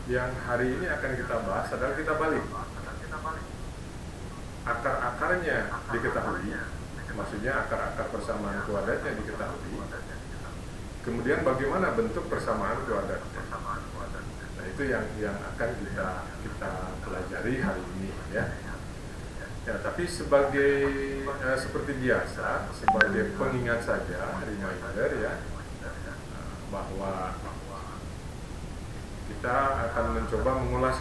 yang hari ini akan kita bahas adalah kita balik. Akar-akarnya diketahui, maksudnya akar-akar persamaan kewadatnya diketahui. Kemudian bagaimana bentuk persamaan kewadat? Nah, itu yang akan kita pelajari hari ini ya. Ya, tapi seperti biasa, sebagai pengingat saja, reminder ya, bahwa kita akan mencoba mengulas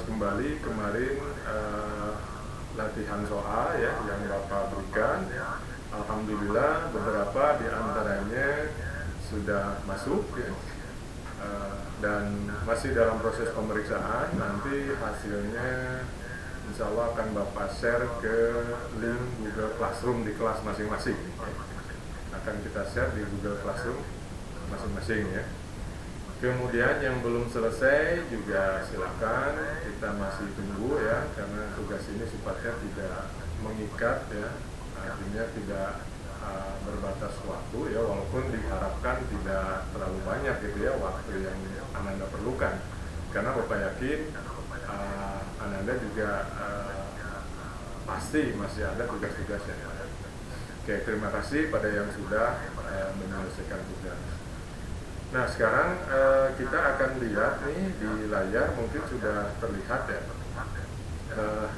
kembali kemarin latihan soal ya yang Bapak berikan. Alhamdulillah beberapa di antaranya sudah masuk ya, dan masih dalam proses pemeriksaan. Nanti hasilnya insya Allah akan Bapak share ke link Google Classroom di kelas masing-masing. Akan kita share di Google Classroom masing-masing ya. Kemudian yang belum selesai juga silakan, kita masih tunggu ya, karena tugas ini sifatnya tidak mengikat ya, artinya tidak berbatas waktu ya, walaupun diharapkan tidak terlalu banyak gitu ya waktu yang Ananda perlukan, karena Bapak yakin Ananda juga pasti masih ada tugas-tugasnya. Oke, terima kasih pada yang sudah menyelesaikan tugas. Nah, sekarang kita akan lihat nih di layar, mungkin sudah terlihat ya,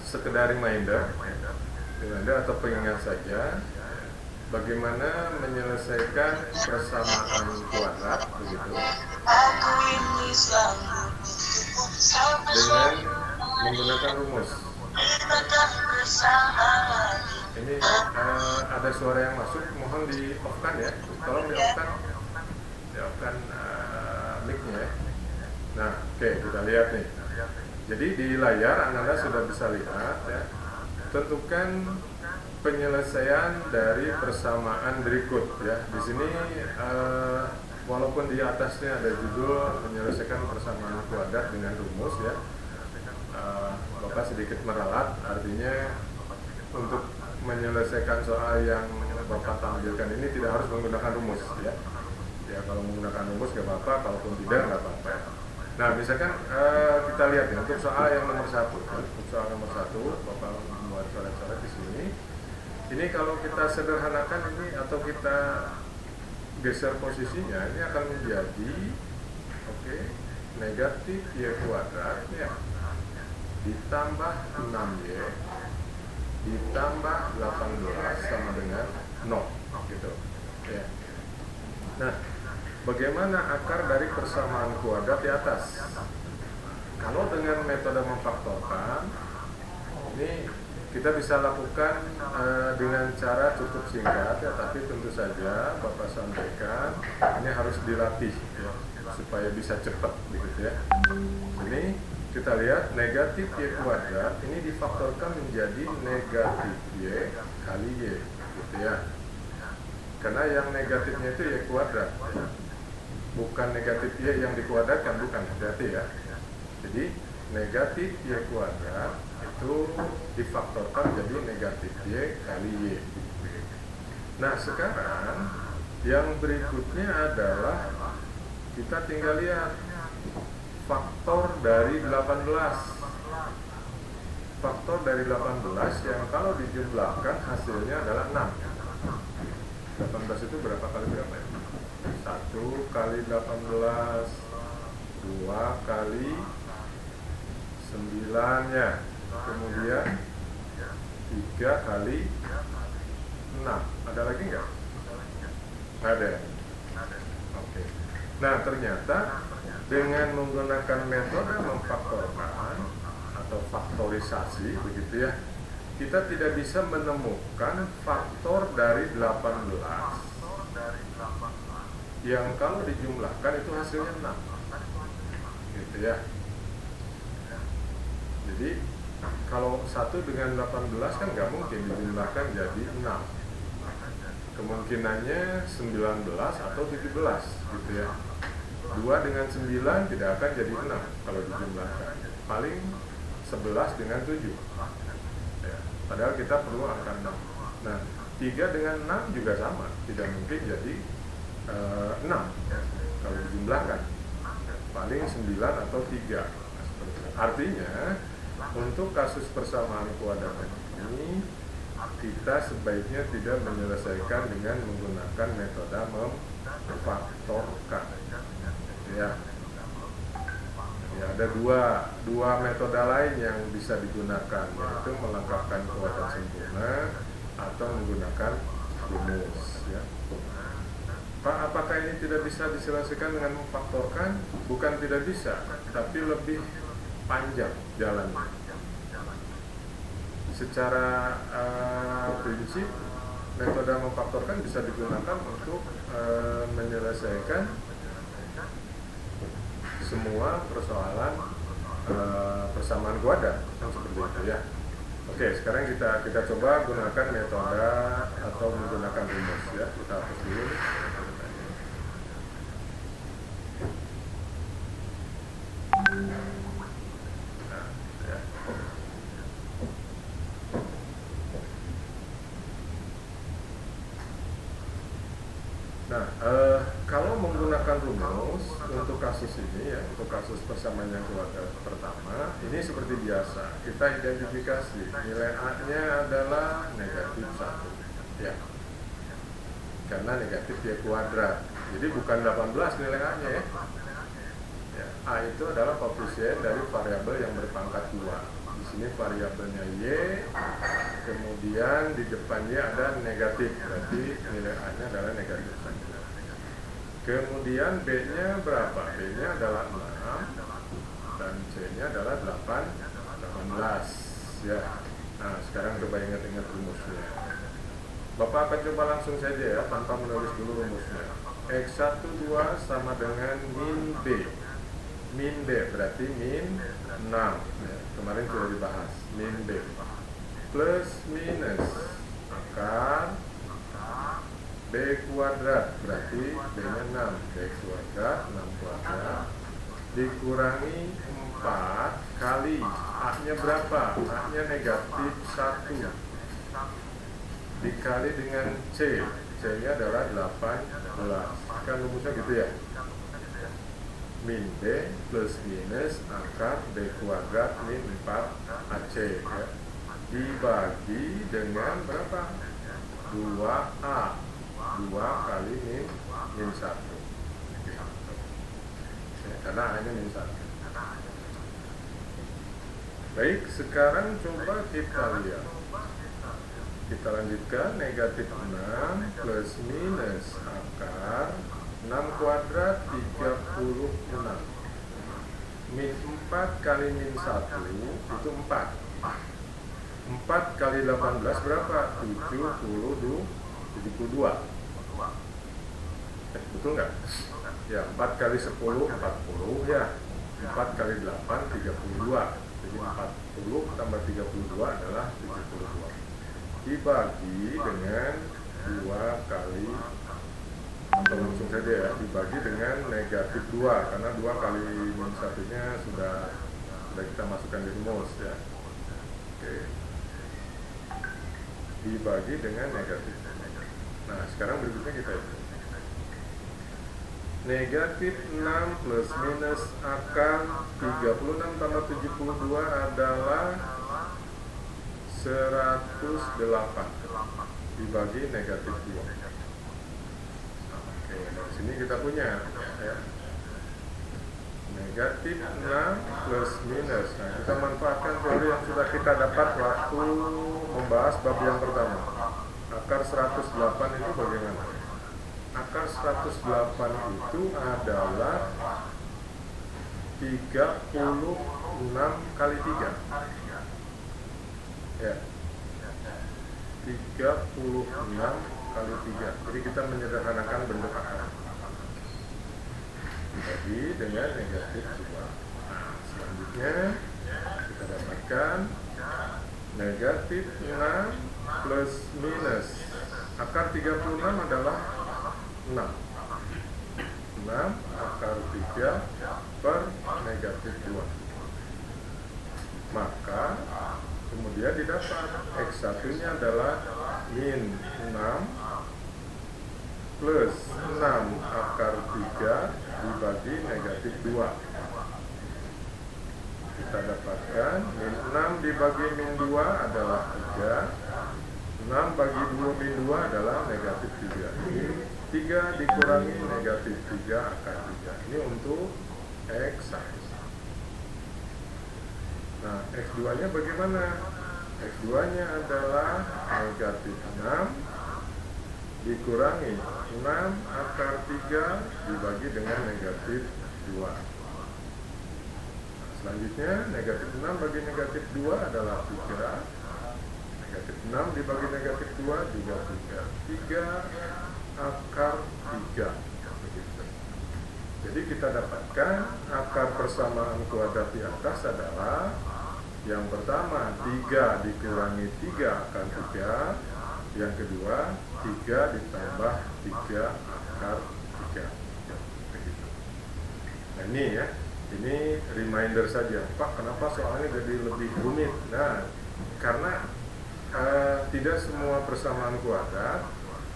sekedar reminder atau pengingat saja bagaimana menyelesaikan persamaan kuadrat begitu dengan menggunakan rumus. Ini ada suara yang masuk, mohon di off kan ya, tolong di off kan mic-nya ya. Nah, oke, kita lihat nih. Jadi di layar Anda sudah bisa lihat ya. Tentukan penyelesaian dari persamaan berikut ya. Di sini walaupun di atasnya ada judul menyelesaikan persamaan kuadrat dengan rumus ya. Bapak sedikit meralat, artinya untuk menyelesaikan soal yang Bapak tampilkan ini tidak harus menggunakan rumus ya. Ya, kalau menggunakan rumus nggak apa-apa, kalaupun tidak nggak apa-apa. Nah, misalkan kita lihat ya, untuk soal yang nomor 1, untuk soal nomor 1, Bapak membuat coret-coret di sini. Ini kalau kita sederhanakan ini atau kita geser posisinya, ini akan menjadi negatif y kuadrat ya, ditambah 6y ditambah 18 sama dengan 0 gitu ya. Nah, bagaimana akar dari persamaan kuadrat di atas? Kalau dengan metode memfaktorkan, ini kita bisa lakukan dengan cara cukup singkat ya, tapi tentu saja Bapak sampaikan ini harus dilatih ya, supaya bisa cepat begitu ya. Ini kita lihat negatif y kuadrat ini difaktorkan menjadi negatif y kali y gitu ya. Karena yang negatifnya itu y kuadrat ya. Bukan negatif y yang dikuadratkan, bukan, hati-hati ya. Jadi negatif y kuadrat itu difaktorkan jadi negatif y kali y. Nah, sekarang yang berikutnya adalah kita tinggal lihat faktor dari 18. Faktor dari 18 yang kalau dijumlahkan hasilnya adalah 6. 18 itu berapa kali berapa ya? 1 kali 18, 2 kali 9 nya, kemudian 3 kali 6. Ada lagi nggak? Nggak ada. Oke. Nah, ternyata dengan menggunakan metode memfaktorkan atau faktorisasi begitu ya, kita tidak bisa menemukan faktor dari 18 yang kalau dijumlahkan itu hasilnya 6 gitu ya. Jadi kalau 1 dengan 18 kan nggak mungkin dijumlahkan jadi 6, kemungkinannya 19 atau 17 gitu ya. 2 dengan 9 tidak akan jadi 6 kalau dijumlahkan, paling 11 dengan 7 ya, padahal kita perlu angka 6. Nah, 3 dengan 6 juga sama, tidak mungkin jadi 6 kalau dijumlahkan. paling 9 atau 3. Nah, seperti itu. Artinya untuk kasus persamaan kuadrat ini kita sebaiknya tidak menyelesaikan dengan menggunakan metode memfaktorkan. Ya, ada dua metode lain yang bisa digunakan, yaitu melengkapkan kuadrat sempurna atau menggunakan rumus. Ya. Pak, apakah ini tidak bisa diselesaikan dengan memfaktorkan? Bukan tidak bisa, tapi lebih panjang jalannya. Secara prinsip, metode memfaktorkan bisa digunakan untuk menyelesaikan semua persoalan persamaan kuadrat, seperti itu ya. Oke, sekarang kita coba gunakan metode atau menggunakan rumus ya. Kita hapus dulu. Nah, kalau menggunakan rumus untuk kasus ini ya, untuk kasus persamaan yang kuadrat pertama, ini seperti biasa, kita identifikasi nilai A-nya adalah negatif 1 ya, karena negatif dia kuadrat, jadi bukan 18 nilai A-nya ya. A itu adalah koefisien dari variabel yang berpangkat 2. Di sini variabelnya Y, kemudian di depannya ada negatif, berarti nilai A-nya adalah negatif 1. Kemudian B-nya berapa? B-nya adalah 6 dan C-nya adalah 18 ya. Nah, sekarang coba ingat-ingat rumusnya. Bapak akan coba langsung saja ya, tanpa menulis dulu rumusnya. X1 2 sama dengan min B. Min B berarti min 6 ya, kemarin sudah dibahas. Min B plus minus akar B kuadrat, berarti B-nya 6, B kuadrat, 6 kuadrat dikurangi 4 kali A-nya berapa? A-nya negatif 1 dikali dengan C, C-nya adalah 18. Kan rumusnya gitu ya, min B plus minus akar B kuadrat min 4 AC ya, dibagi dengan berapa? 2A, 2 kali min 1 ya, karena A-nya min 1. Baik, sekarang coba kita lihat. Kita lanjutkan, negatif 6 plus minus akar 6 kuadrat 36. Min 4 kali min 1 itu 4. 4 kali 18 berapa? 72. Betul nggak? Ya, 4 kali 10 40 ya. 4 kali 8 32. Jadi 40 tambah 32 adalah 72. Dibagi dengan 2 kali, atau langsung saja ya, dibagi dengan negatif 2, karena 2 kali min 1-nya sudah kita masukkan di rumus ya. Oke, dibagi dengan negatif 2. Nah, sekarang berikutnya kita hitung. Negatif 6 plus minus akar 36 tambah 72 adalah 108 dibagi negatif 2. Oke, dari sini kita punya ya, negatif 6 plus minus. Nah, kita manfaatkan teori yang sudah kita dapat waktu membahas bab yang pertama. Akar 108 itu bagaimana? Akar 108 itu adalah 36 kali 3 ya, 36 kali 3. Jadi kita menyederhanakan bentuk akar dibagi dengan negatif 2. Nah, selanjutnya kita dapatkan negatif 6 plus minus akar 36 adalah 6 akar 3 per negatif 2. Maka kemudian didapat X1 nya adalah min 6 plus 6 akar 3 dibagi negatif 2. Kita dapatkan min 6 dibagi min 2 adalah 3. 6 bagi 2 min 2 adalah negatif 3. Ini 3 dikurangi negatif 3 akar 3. Ini untuk X1. Nah, X2 nya bagaimana? X2 nya adalah negatif 6 dikurangi 6 akar 3 dibagi dengan negatif 2. Nah, selanjutnya negatif 6 bagi negatif 2 adalah 3. Negatif 6 dibagi negatif 2 juga 3. 3 akar 3. Begitu. Jadi kita dapatkan akar persamaan kuadrat di atas adalah yang pertama 3 dikurangi 3 akar 3. Yang kedua 3 ditambah 3 akar 3. Begitu. Nah ini ya, ini reminder saja. Pak, kenapa soalnya jadi lebih rumit? Nah, karena tidak semua persamaan kuadrat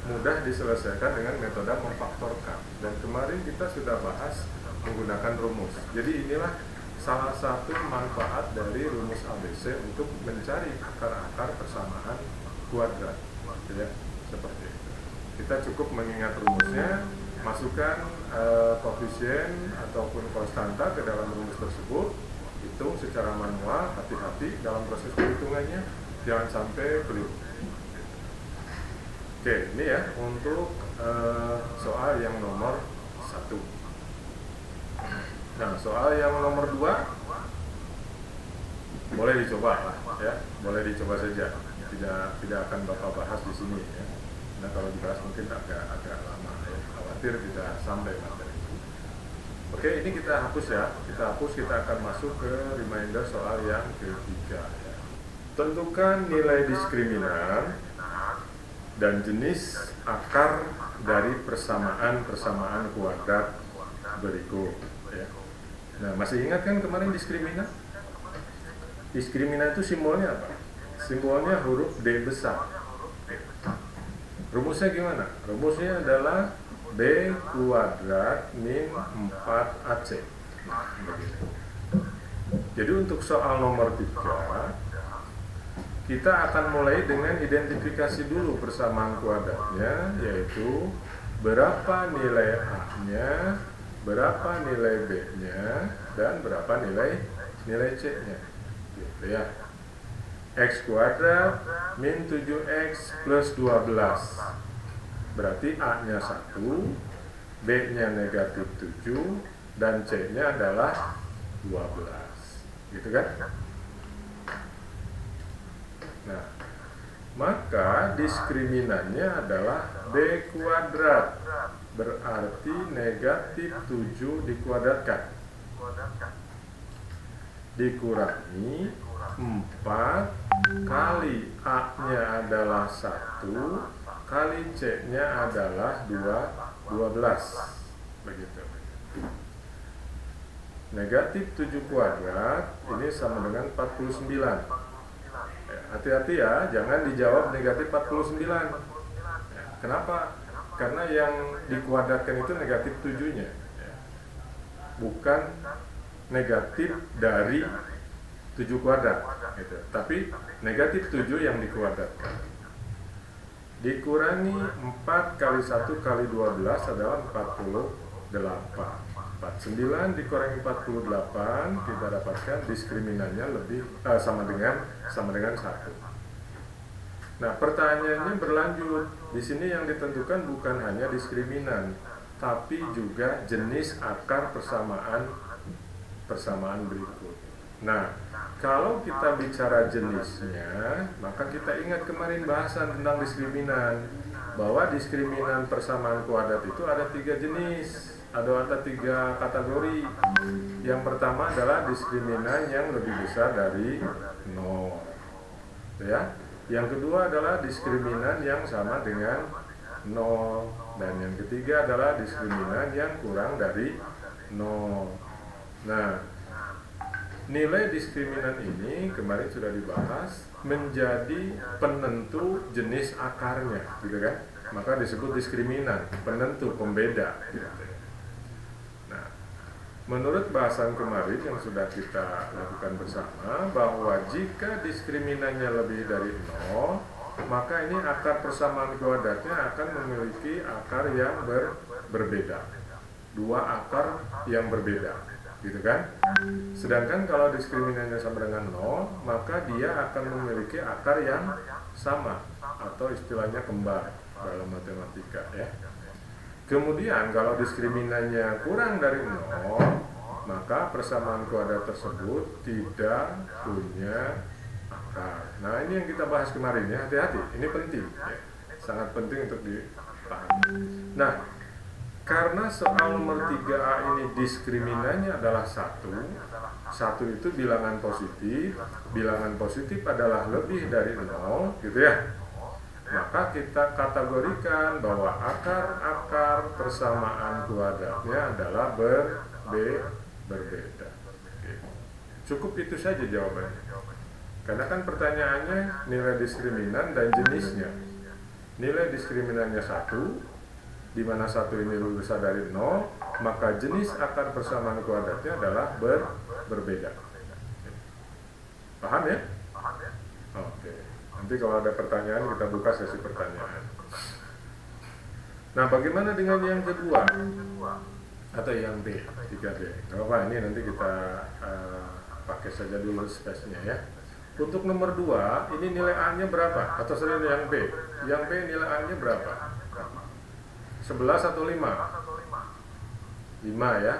mudah diselesaikan dengan metode memfaktorkan. Dan kemarin kita sudah bahas menggunakan rumus. Jadi inilah salah satu manfaat dari rumus ABC untuk mencari akar-akar persamaan kuadrat. Ya, seperti itu. Kita cukup mengingat rumusnya, masukkan koefisien ataupun konstanta ke dalam rumus tersebut, hitung secara manual, hati-hati dalam proses perhitungannya, jangan sampai keliru. Oke, ini ya untuk soal yang nomor 1. Nah, soal yang nomor 2 boleh dicoba ya, boleh dicoba saja. Tidak akan Bapak bahas di sini ya. Nah, kalau dibahas mungkin agak lama ya. Khawatir tidak sampai materi. Oke, ini kita hapus ya. Kita akan masuk ke reminder soal yang ketiga ya. Tentukan nilai diskriminan dan jenis akar dari persamaan kuadrat berikut ya. Nah, masih ingat kan kemarin diskriminan? Diskriminan itu simbolnya apa? Simbolnya huruf D besar. Rumusnya gimana? Rumusnya adalah B kuadrat min 4AC. Nah, begitu. Jadi untuk soal nomor 3, kita akan mulai dengan identifikasi dulu persamaan kuadratnya, yaitu berapa nilai A-nya, berapa nilai B-nya, dan berapa nilai C-nya. Gitu ya. X kuadrat min 7X plus 12. Berarti A-nya 1, B-nya negatif 7, dan C-nya adalah 12. Gitu kan? Nah, maka diskriminannya adalah B kuadrat. Berarti negatif 7 dikuadratkan. Dikurangi 4 kali A-nya adalah 1 kali C-nya adalah 12. Begitu. Negatif 7 kuadrat ini sama dengan 49. Hati-hati ya, jangan dijawab negatif 49. Kenapa? Karena yang dikuadratkan itu negatif 7-nya. Bukan negatif dari 7 kuadrat gitu. Tapi negatif 7 yang dikuadratkan. Dikurangi 4 kali 1 kali 12 adalah 48. 49 dikurangi 48, kita dapatkan diskriminannya sama dengan 1. Nah, pertanyaannya berlanjut. Di sini yang ditentukan bukan hanya diskriminan, tapi juga jenis akar persamaan berikut. Nah, kalau kita bicara jenisnya, maka kita ingat kemarin bahasan tentang diskriminan, bahwa diskriminan persamaan kuadrat itu ada 3 jenis, ada 3 kategori. Yang pertama adalah diskriminan yang lebih besar dari 0, ya. Yang kedua adalah diskriminan yang sama dengan 0, dan yang ketiga adalah diskriminan yang kurang dari 0. Nah, nilai diskriminan ini kemarin sudah dibahas menjadi penentu jenis akarnya, gitu kan? Maka disebut diskriminan, penentu, pembeda. Gitu. Nah, Menurut bahasan kemarin yang sudah kita lakukan bersama, bahwa jika diskriminannya lebih dari 0, maka ini akar persamaan kuadratnya akan memiliki akar yang berbeda. Dua akar yang berbeda, gitu kan? Sedangkan kalau diskriminannya sama dengan 0, maka dia akan memiliki akar yang sama, atau istilahnya kembar dalam matematika, ya. Kemudian kalau diskriminannya kurang dari 0, maka persamaan kuadrat tersebut tidak punya akar. Nah, ini yang kita bahas kemarin, ya. Hati-hati, ini penting, ya. Sangat penting untuk dipahami. Nah, karena soal nomor 3A ini diskriminannya adalah 1 itu bilangan positif adalah lebih dari 0, gitu ya. Maka kita kategorikan bahwa akar-akar persamaan kuadratnya adalah berbeda. Cukup itu saja jawabannya. Karena kan pertanyaannya nilai diskriminan dan jenisnya. Nilai diskriminannya 1, di mana 1 ini lebih besar dari 0, maka jenis akar persamaan kuadratnya adalah berbeda. Paham ya? Oke. Nanti kalau ada pertanyaan kita buka sesi pertanyaan. Nah, bagaimana dengan yang kedua atau yang B, 3B? Gak apa, ini nanti kita pakai saja dulu space-nya, ya. Untuk nomor 2, ini nilai A-nya berapa? Atau selain yang B? Yang B nilai A-nya berapa? 11 atau 5? 5, ya.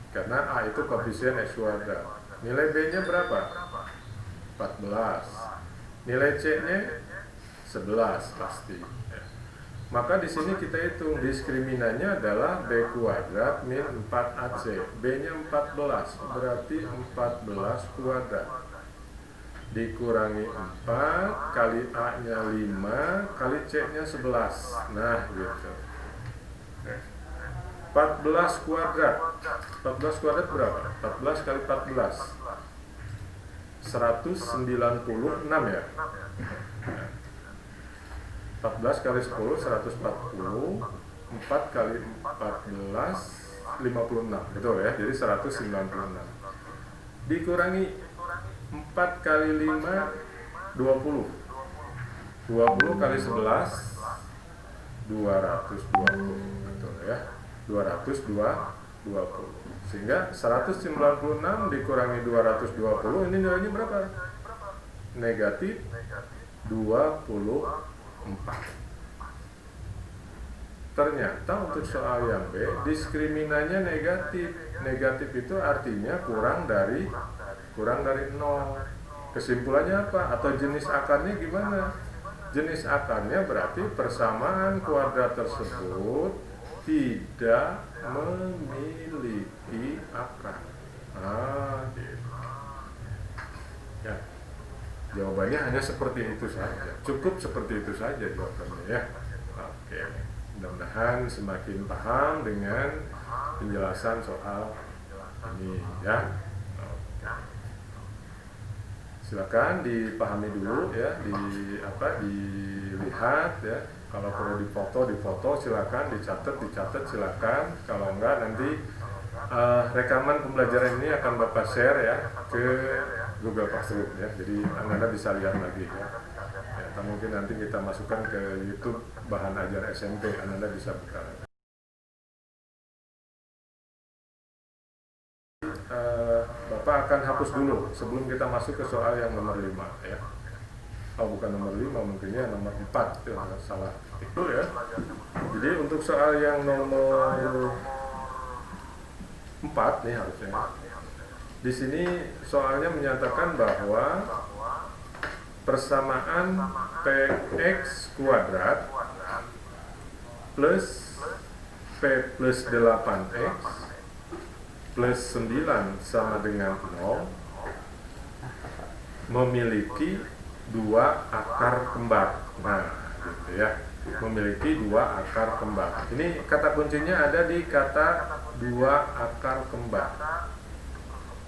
Karena A itu koefisien X kuadrat. Nilai B-nya berapa? 14. Nilai C-nya 11 pasti. Maka di sini kita hitung diskriminannya adalah B kuadrat min 4AC. B-nya 14, berarti 14 kuadrat. Dikurangi 4 kali A-nya 5 kali C-nya 11. Nah, gitu. 14 kuadrat. 14 kuadrat berapa? 14 kali 14. 196, ya. 14 kali 10 140, 4 kali 14 56, betul ya. Jadi 196. Dikurangi 4 kali 5 20. 20 kali 11 220, betul ya. 220. Sehingga 196 dikurangi 220, ini nilainya berapa? Negatif 24. Ternyata untuk soal yang B, diskriminannya negatif. Negatif itu artinya kurang dari 0. Kesimpulannya apa? Atau jenis akarnya gimana? Jenis akarnya berarti persamaan kuadrat tersebut tidak memiliki akar. Gitu. Ya, jawabannya hanya seperti itu saja. Cukup seperti itu saja jawabannya, ya. Oke, mudah-mudahan semakin paham dengan penjelasan soal ini, ya. Oke. Silakan dipahami dulu, ya, dilihat, ya. Kalau perlu difoto silakan, dicatat silakan. Kalau enggak, nanti rekaman pembelajaran ini akan Bapak share, ya, ke Google Classroom, ya. Jadi Anda bisa lihat lagi, ya. Atau mungkin nanti kita masukkan ke YouTube Bahan Ajar SMP, Anda bisa buka. Bapak akan hapus dulu sebelum kita masuk ke soal yang nomor 5, ya. Oh, bukan nomor 5, mungkinnya nomor 4, ya, salah itu, ya. Jadi untuk soal yang nomor 4 nih harusnya. Di sini soalnya menyatakan bahwa persamaan Px kuadrat plus P plus 8x plus 9 sama dengan 0 memiliki dua akar kembar. Nah, gitu ya. Memiliki dua akar kembar. Ini kata kuncinya ada di kata dua akar kembar.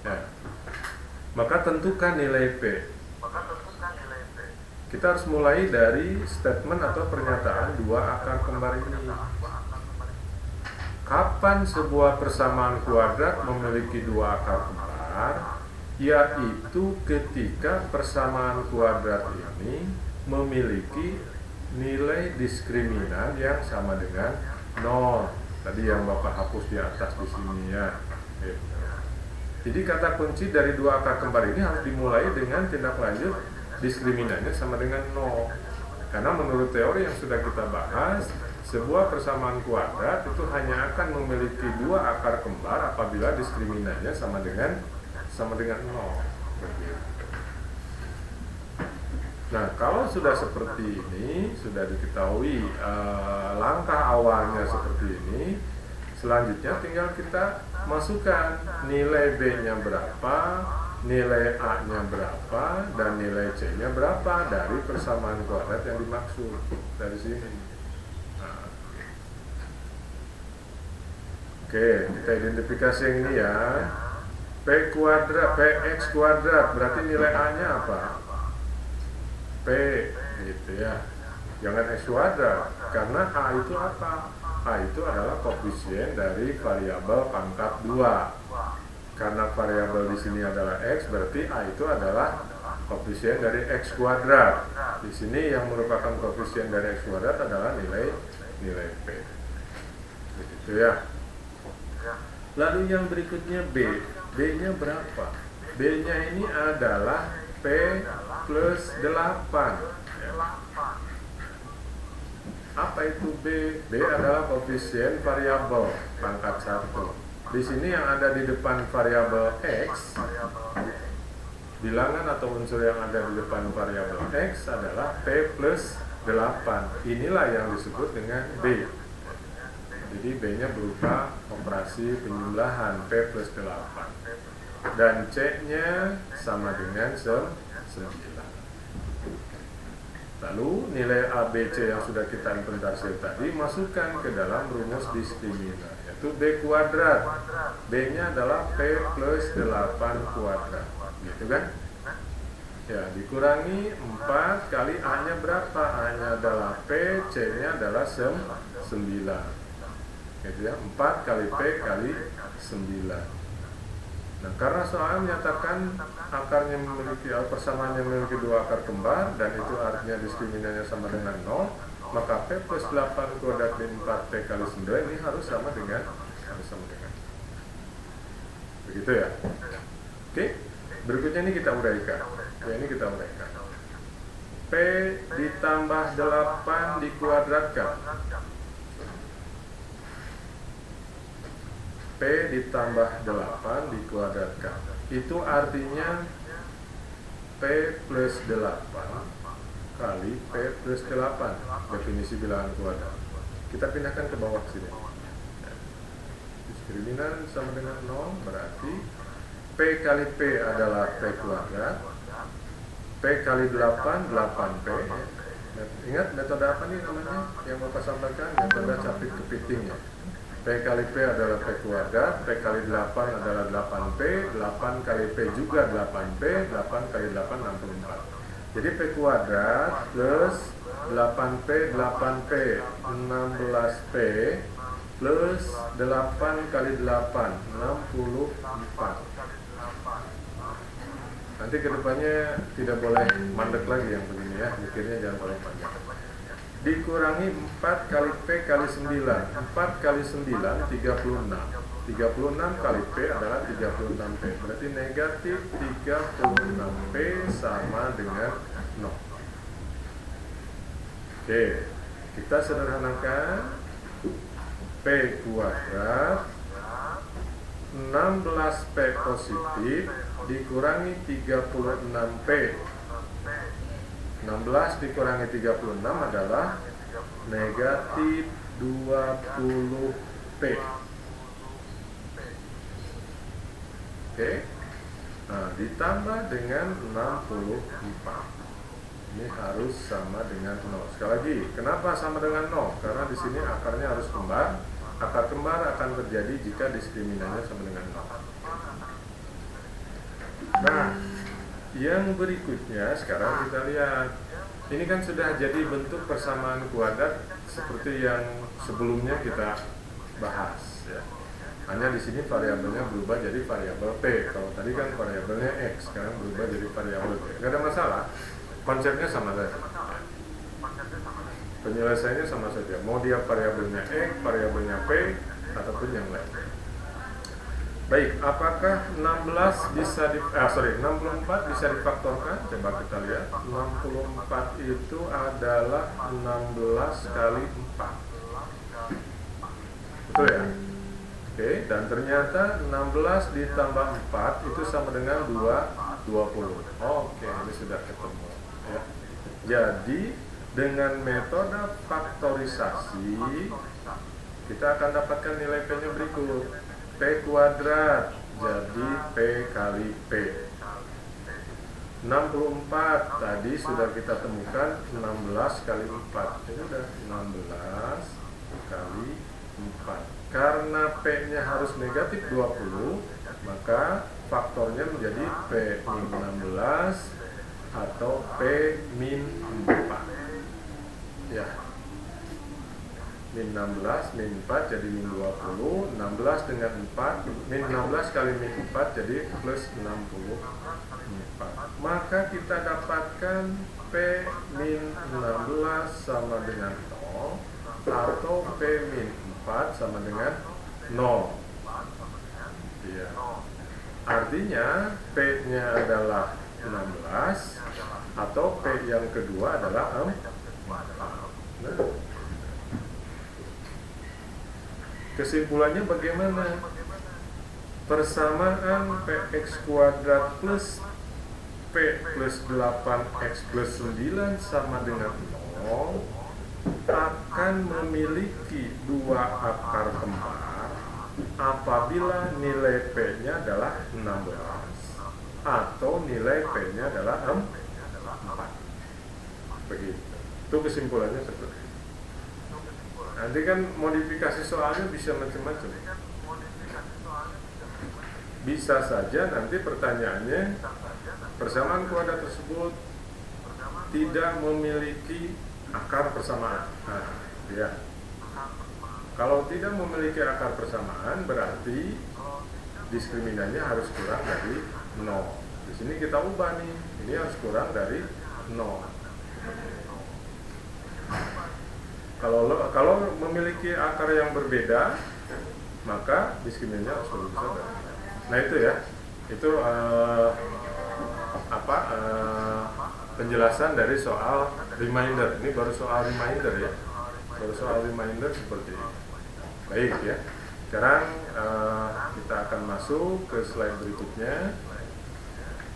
Ya. Maka tentukan nilai P. Kita harus mulai dari statement atau pernyataan dua akar kembar ini. Kapan Kapan sebuah persamaan kuadrat memiliki dua akar kembar? Yaitu ketika persamaan kuadrat ini memiliki nilai diskriminan yang sama dengan 0. Tadi yang Bapak hapus di atas di sini ya. Jadi kata kunci dari dua akar kembar ini harus dimulai dengan tindak lanjut diskriminannya sama dengan 0. Karena menurut teori yang sudah kita bahas, sebuah persamaan kuadrat itu hanya akan memiliki dua akar kembar apabila diskriminannya sama dengan 0. Begitu. Nah, kalau sudah seperti ini, sudah diketahui langkah awalnya seperti ini, selanjutnya tinggal kita masukkan nilai B-nya berapa, nilai A-nya berapa, dan nilai C-nya berapa dari persamaan kuadrat yang dimaksud dari sini. Nah. Oke, kita identifikasi yang ini ya. P kuadrat, PX kuadrat, berarti nilai A-nya apa? P, gitu ya. Jangan X kuadrat, karena A itu apa? A itu adalah koefisien dari variabel pangkat 2. Karena variabel di sini adalah X, berarti A itu adalah koefisien dari X kuadrat. Di sini yang merupakan koefisien dari X kuadrat adalah nilai P. Begitu ya. Lalu yang berikutnya B. B-nya berapa? B-nya ini adalah P plus 8 ya. Apa itu B? B adalah koefisien variabel pangkat 1. Di sini yang ada di depan variabel X, bilangan atau unsur yang ada di depan variabel X adalah P plus 8. Inilah yang disebut dengan B. Jadi B-nya berupa operasi penjumlahan P plus 8. Dan C-nya sama dengan 9. Lalu nilai A, B, C yang sudah kita inventarisir tadi masukkan ke dalam rumus diskriminan, yaitu B kuadrat. B-nya adalah P plus 8 kuadrat, gitu kan? Ya, dikurangi 4 kali A-nya berapa? A-nya adalah P, C-nya adalah 9. Gitu ya, 4 kali P kali 9. Nah, karena soal menyatakan akarnya memiliki persamaannya memiliki dua akar kembar dan itu artinya diskriminannya sama dengan 0, maka P plus 8 kuadrat min 4P kali 9 ini harus sama dengan begitu ya. Oke, berikutnya ini kita uraikan. Ya, ini kita uraikan. P ditambah 8 dikuadratkan. P ditambah 8 dikuadratkan. Itu artinya P plus 8 kali P plus 8, definisi bilangan kuadrat. Kita pindahkan ke bawah sini. Diskriminan sama dengan 0, berarti P kali P adalah P kuadrat. P kali 8, 8P. Ingat metode apa nih namanya yang Bapak sampaikan? Metode capit kepiting ya. P kali P adalah P kuadrat, P kali 8 adalah 8P, 8 kali P juga 8P, 8 kali 8 64. Jadi P kuadrat plus 8P, 8P, 16P plus 8 kali 8, 64. Nanti kedepannya tidak boleh mandek lagi yang begini ya, mikirnya jangan terlalu panjang. Dikurangi 4 kali P kali 9. 4 kali 9, 36. 36 kali P adalah 36P. Berarti negatif 36P sama dengan 0. Oke, kita sederhanakan. P kuadrat 16P positif dikurangi 36P. 16 dikurangi 36 adalah negatif 20P. Oke. Nah, ditambah dengan 64. Ini harus sama dengan 0. Sekali lagi, kenapa sama dengan 0? Karena di sini akarnya harus kembar. Akar kembar akan terjadi jika diskriminannya sama dengan 0. Nah, yang berikutnya sekarang kita lihat. Ini kan sudah jadi bentuk persamaan kuadrat seperti yang sebelumnya kita bahas. ya. Hanya di sini variabelnya berubah jadi variabel P. Kalau tadi kan variabelnya X, sekarang berubah jadi variabel P. Gak ada masalah, konsepnya sama saja. Penyelesaiannya sama saja. Mau dia variabelnya X, variabelnya P, ataupun yang lain. Baik, apakah 64 bisa difaktorkan? Coba kita lihat. 64 itu adalah 16 kali 4. Betul ya? Oke, dan ternyata 16 ditambah 4 itu sama dengan 20. Oke, ini sudah ketemu ya. Jadi dengan metode faktorisasi kita akan dapatkan nilai P-nya berikut. P kuadrat jadi P kali P. 64 tadi sudah kita temukan 16 kali 4. Ini sudah 16 kali 4. Karena P-nya harus negatif 20, maka faktornya menjadi P min 16 atau P min 4. Ya. Min 16, min 4 jadi min 20, 16 dengan 4, min 16 kali min 4 jadi plus 64. Maka kita dapatkan P min 16 sama dengan 0 atau P min 4 sama dengan 0. Ya. Artinya P-nya adalah 16 atau P yang kedua adalah 4. Nah, kesimpulannya bagaimana? Persamaan Px kuadrat plus P plus 8x plus 9 sama dengan 0 akan memiliki dua akar kembar apabila nilai P-nya adalah 16 atau nilai P-nya adalah 4. Begitu. Itu kesimpulannya seperti itu. Nanti kan modifikasi soalnya bisa macam-macam. Bisa saja nanti pertanyaannya persamaan kuadrat tersebut tidak memiliki akar persamaan. Nah, ya. Kalau tidak memiliki akar persamaan berarti diskriminannya harus kurang dari 0. Di sini kita ubah nih. Ini harus kurang dari 0. Kalau memiliki akar yang berbeda, maka diskriminannya harus lebih besar dari 0. Nah itu ya, itu penjelasan dari soal reminder. Ini baru soal reminder ya, baru soal reminder seperti ini. Baik ya, sekarang kita akan masuk ke slide berikutnya.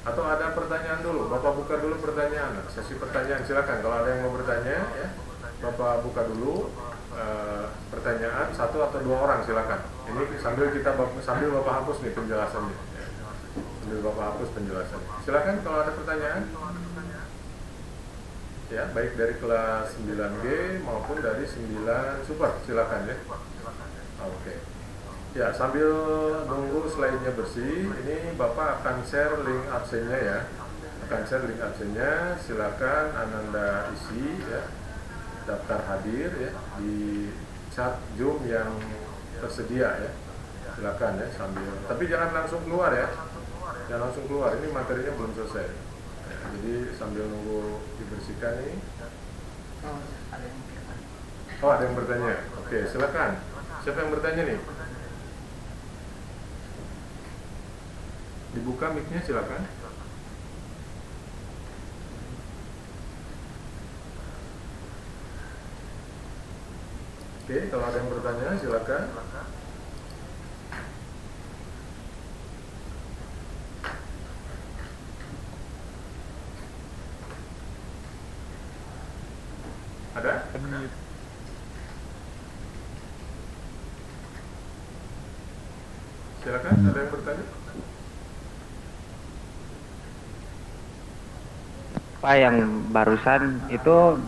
Atau ada pertanyaan dulu? Bapak buka dulu pertanyaan, sesi pertanyaan, silakan. Kalau ada yang mau bertanya ya, Bapak buka dulu pertanyaan, satu atau dua orang silakan. Ini sambil Bapak hapus nih penjelasannya. Sambil Bapak hapus penjelasannya. Silakan kalau ada pertanyaan. Ya, baik dari kelas 9G maupun dari 9 Super, silakan ya. Oke. Ya, sambil nunggu slide-nya bersih, ini Bapak akan share link absennya ya. Akan share link absennya, silakan Ananda isi ya. Daftar hadir ya di chat Zoom yang tersedia ya. Silakan ya sambil. Tapi jangan langsung keluar ya. Jangan langsung keluar. Ini materinya belum selesai. Ya, jadi sambil nunggu dibersihkan ini. Oh, ada yang bertanya. Oke, silakan. Siapa yang bertanya nih? Dibuka mic-nya silakan. Oke, kalau ada yang bertanya silakan. Ada? Silakan, ada yang bertanya? Pak, yang barusan itu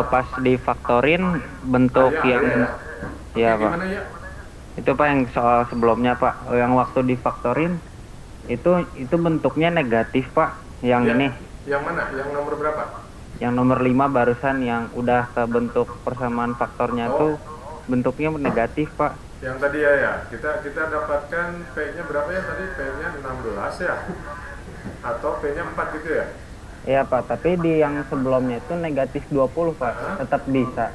pas difaktorin bentuk yang ya Pak. Gimana ya? Itu Pak yang soal sebelumnya Pak, yang waktu difaktorin itu bentuknya negatif Pak. Yang Ya, ini. Yang mana? Yang nomor berapa? Yang nomor 5 barusan yang udah ke bentuk persamaan faktornya tuh bentuknya negatif Pak. Yang tadi ya, kita dapatkan P-nya berapa ya tadi? P-nya 16 ya? Atau P-nya 4 gitu ya? Iya Pak, tapi di yang sebelumnya itu negatif 20 Pak, Hah? tetap bisa.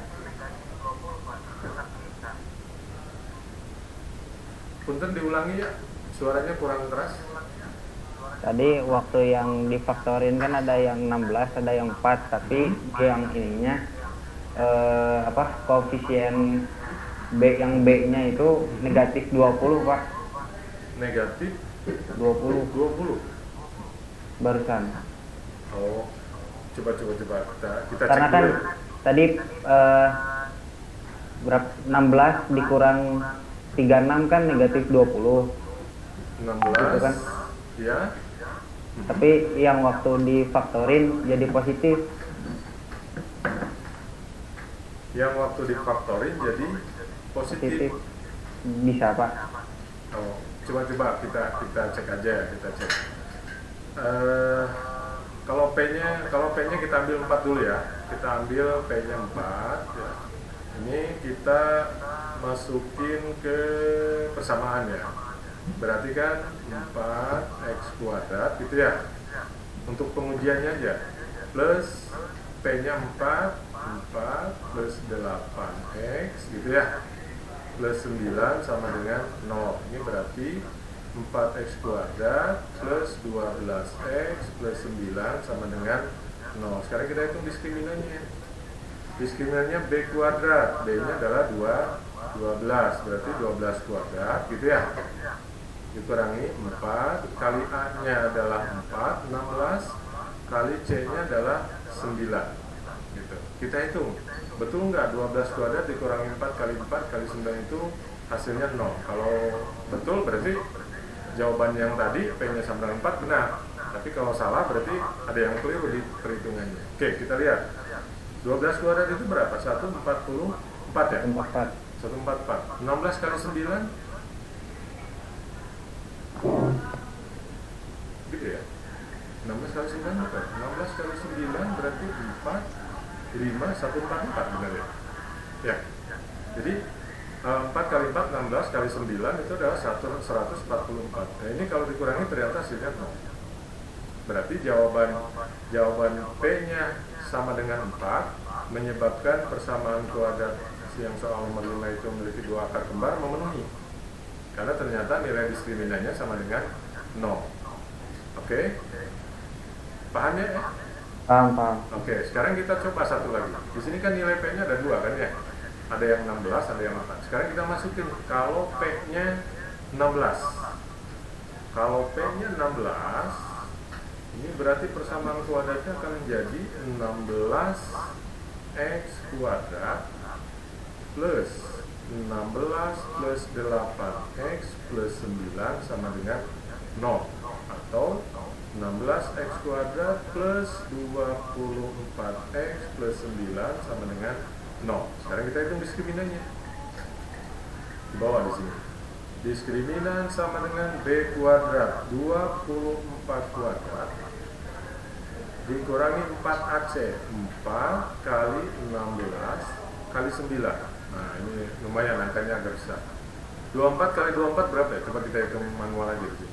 Punten diulangi ya, suaranya kurang keras. Tadi waktu yang difaktorin kan ada yang 16, ada yang 4, tapi yang ininya koefisien yang B-nya itu negatif 20 Pak. Negatif 20 20. barusan. Oh, coba kita cek Karena kan dulu. tadi berapa 16 dikurang 36 kan negatif 20. 16 Gitu kan. ya. Tapi yang waktu difaktorin jadi positif. Yang waktu difaktorin jadi positif. Bisa Pak. Oh, coba kita cek aja ya, kita cek. Kalau P-nya kita ambil 4 dulu ya. Kita ambil P-nya 4 ya. Ini kita masukin ke persamaan ya. Berarti kan 4x kuadrat gitu ya. Untuk pengujiannya aja. Plus P-nya 4 plus 8x gitu ya. Plus 9 sama dengan 0. Ini berarti 4x kuadrat plus 12x plus 9 sama dengan 0. Sekarang kita hitung diskriminannya. Diskriminannya B kuadrat, B-nya adalah 12, berarti 12 kuadrat gitu ya. Dikurangi 4, kali A-nya adalah 4, 16, kali C-nya adalah 9 gitu. Kita hitung, betul nggak 12 kuadrat dikurangi 4 kali 4 kali 9 itu hasilnya 0. Kalau betul berarti jawaban yang tadi P-nya sama dengan 4 benar. Tapi kalau salah berarti ada yang keliru di perhitungannya. Oke, kita lihat. 12 kuadrat itu berapa? 144 ya? 44. 144. 16 kali 9 gitu ya? 16 kali 9 apa? 16 kali 9 berarti 4 5 144 benar ya? Ya. Jadi 4 kali 4 16 kali 9 itu adalah 144. Nah, ini kalau dikurangi ternyata hasilnya 0. Berarti jawaban P-nya sama dengan 4 menyebabkan persamaan kuadrat yang soal nomor 5 itu memiliki 2 akar kembar memenuhi. Karena ternyata nilai diskriminannya sama dengan 0. Oke? Paham ya? Paham. Oke, sekarang kita coba satu lagi. Di sini kan nilai P-nya ada 2 kan ya? Ada yang 16, ada yang 4. Sekarang kita masukin kalau P-nya 16. Kalau P-nya 16, ini berarti persamaan kuadratnya akan menjadi 16x kuadrat plus 16 plus 8x plus 9 sama dengan 0. Atau 16x kuadrat plus 24x plus 9 sama dengan 0. Sekarang kita hitung diskriminannya. Di bawah di sini. Diskriminan sama dengan B kuadrat 24 kuadrat dikurangi 4AC 4 kali 16 kali 9. Nah ini lumayan angkanya agak besar. 24 kali 24 berapa ya? Coba kita hitung manual aja gitu.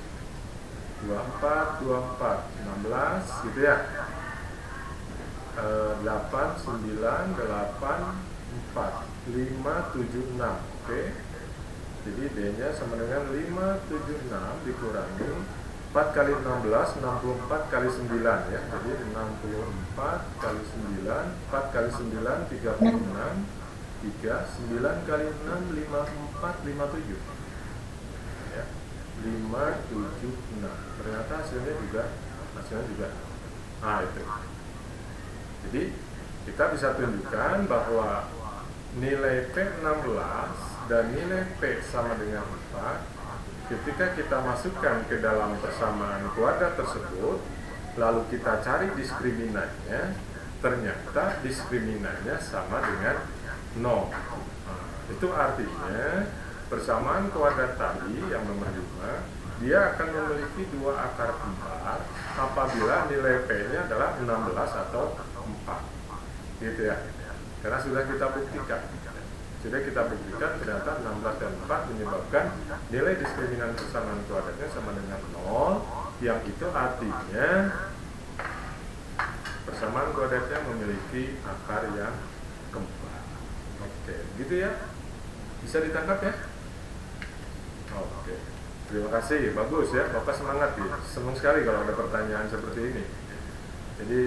24 16 gitu ya. 8 9 8 4 5 7 6. Oke. Jadi D-nya sama dengan 576 dikurangi 4 kali 16, 64 kali 9 ya. Jadi 64 kali 9, 4 kali 9, 36, 9 kali 6, 54, 57 ya. 576. Ternyata hasilnya juga nah itu. Jadi kita bisa tunjukkan bahwa nilai P16 dan nilai P sama dengan 4 ketika kita masukkan ke dalam persamaan kuadrat tersebut, lalu kita cari diskriminannya, ternyata diskriminannya sama dengan 0. Nah, itu artinya persamaan kuadrat tadi yang nomor 5 dia akan memiliki 2 akar kembar apabila nilai P-nya adalah 16 atau 4 gitu ya, karena sudah kita buktikan. Sudah kita buktikan ternyata 16 dan 4 menyebabkan nilai diskriminan persamaan kuadratnya sama dengan 0, yang itu artinya persamaan kuadratnya memiliki akar yang kembar. Oke, gitu ya. Bisa ditangkap ya? Oke. Terima kasih, bagus ya. Bapak semangat ya. Senang sekali kalau ada pertanyaan seperti ini. Jadi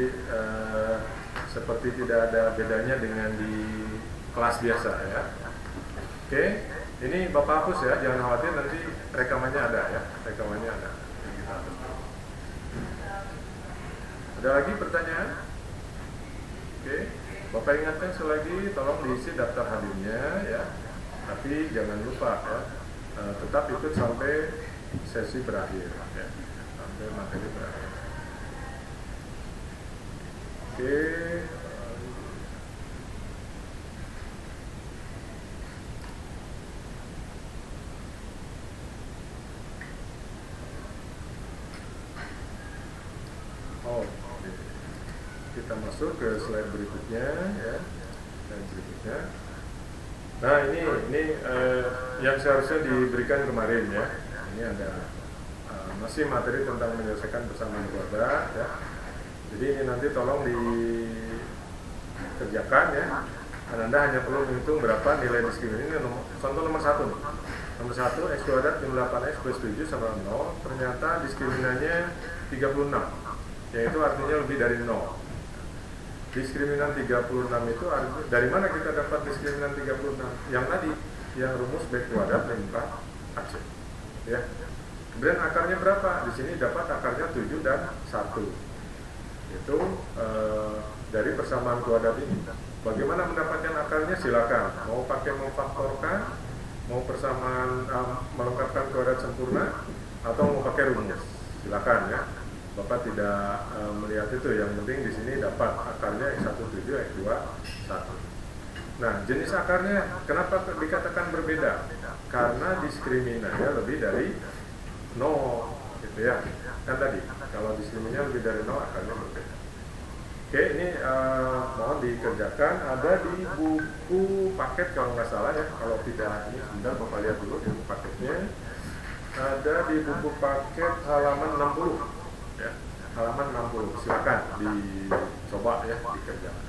seperti tidak ada bedanya dengan di kelas biasa ya. Oke, ini Bapak hapus ya, jangan khawatir, nanti rekamannya ada ya. Rekamannya ada. Kita hapus. Ada lagi pertanyaan? Oke, Bapak ingatkan sekali lagi, tolong diisi daftar hadirnya ya. Tapi jangan lupa ya, tetap ikut sampai sesi berakhir ya. Sampai materi berakhir. Oke. Oke. Kita masuk ke slide berikutnya ya. Slide berikutnya. Nah ini yang seharusnya diberikan kemarin ya. Ini ada masih materi tentang menyelesaikan persamaan kuadrat ya. Jadi ini nanti tolong dikerjakan ya. Anda hanya perlu menghitung berapa nilai diskriminasi. Ini contoh nomor 1 nih. Nomor 1, x kuadrat min 8x plus 7 sama 0. Ternyata diskriminannya 36, yaitu artinya lebih dari 0. Diskriminan 36 itu dari mana kita dapat diskriminan 36? Yang tadi, yang rumus b kuadrat min 4ac ya. Kemudian akarnya berapa? Di sini dapat akarnya 7 dan 1. Itu dari persamaan kuadrat ini. Bagaimana mendapatkan akarnya? Silakan. Mau pakai memfaktorkan, mau persamaan melengkapkan kuadrat sempurna, atau mau pakai rumus. Silakan ya. Bapak tidak melihat itu. Yang penting di sini dapat akarnya x1 7, x2 1. Nah, jenis akarnya kenapa dikatakan berbeda? Karena diskriminannya lebih dari 0 gitu ya. Kan tadi kalau diskriminannya lebih dari 0 akarnya berbeda. Oke, ini mohon dikerjakan, ada di buku paket kalau nggak salah ya. Kalau tidak, ini sebentar Bapak lihat dulu di buku paketnya. Ada di buku paket halaman 60 ya. Halaman 60, silakan dicoba ya, dikerjakan.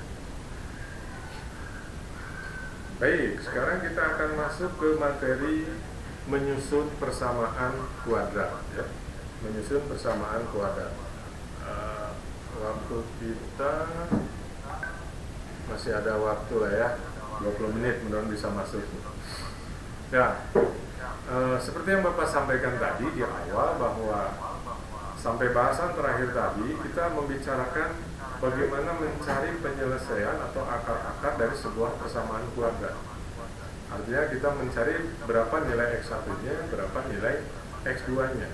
Baik, sekarang kita akan masuk ke materi menyusun persamaan kuadrat ya. Menyusun persamaan kuadrat. Waktu kita masih ada waktu lah ya, 20 menit mudah-mudahan bisa masuk ya. Seperti yang Bapak sampaikan tadi di awal, bahwa sampai bahasan terakhir tadi kita membicarakan bagaimana mencari penyelesaian atau akar-akar dari sebuah persamaan kuadrat. Artinya kita mencari berapa nilai x1-nya, berapa nilai x2-nya.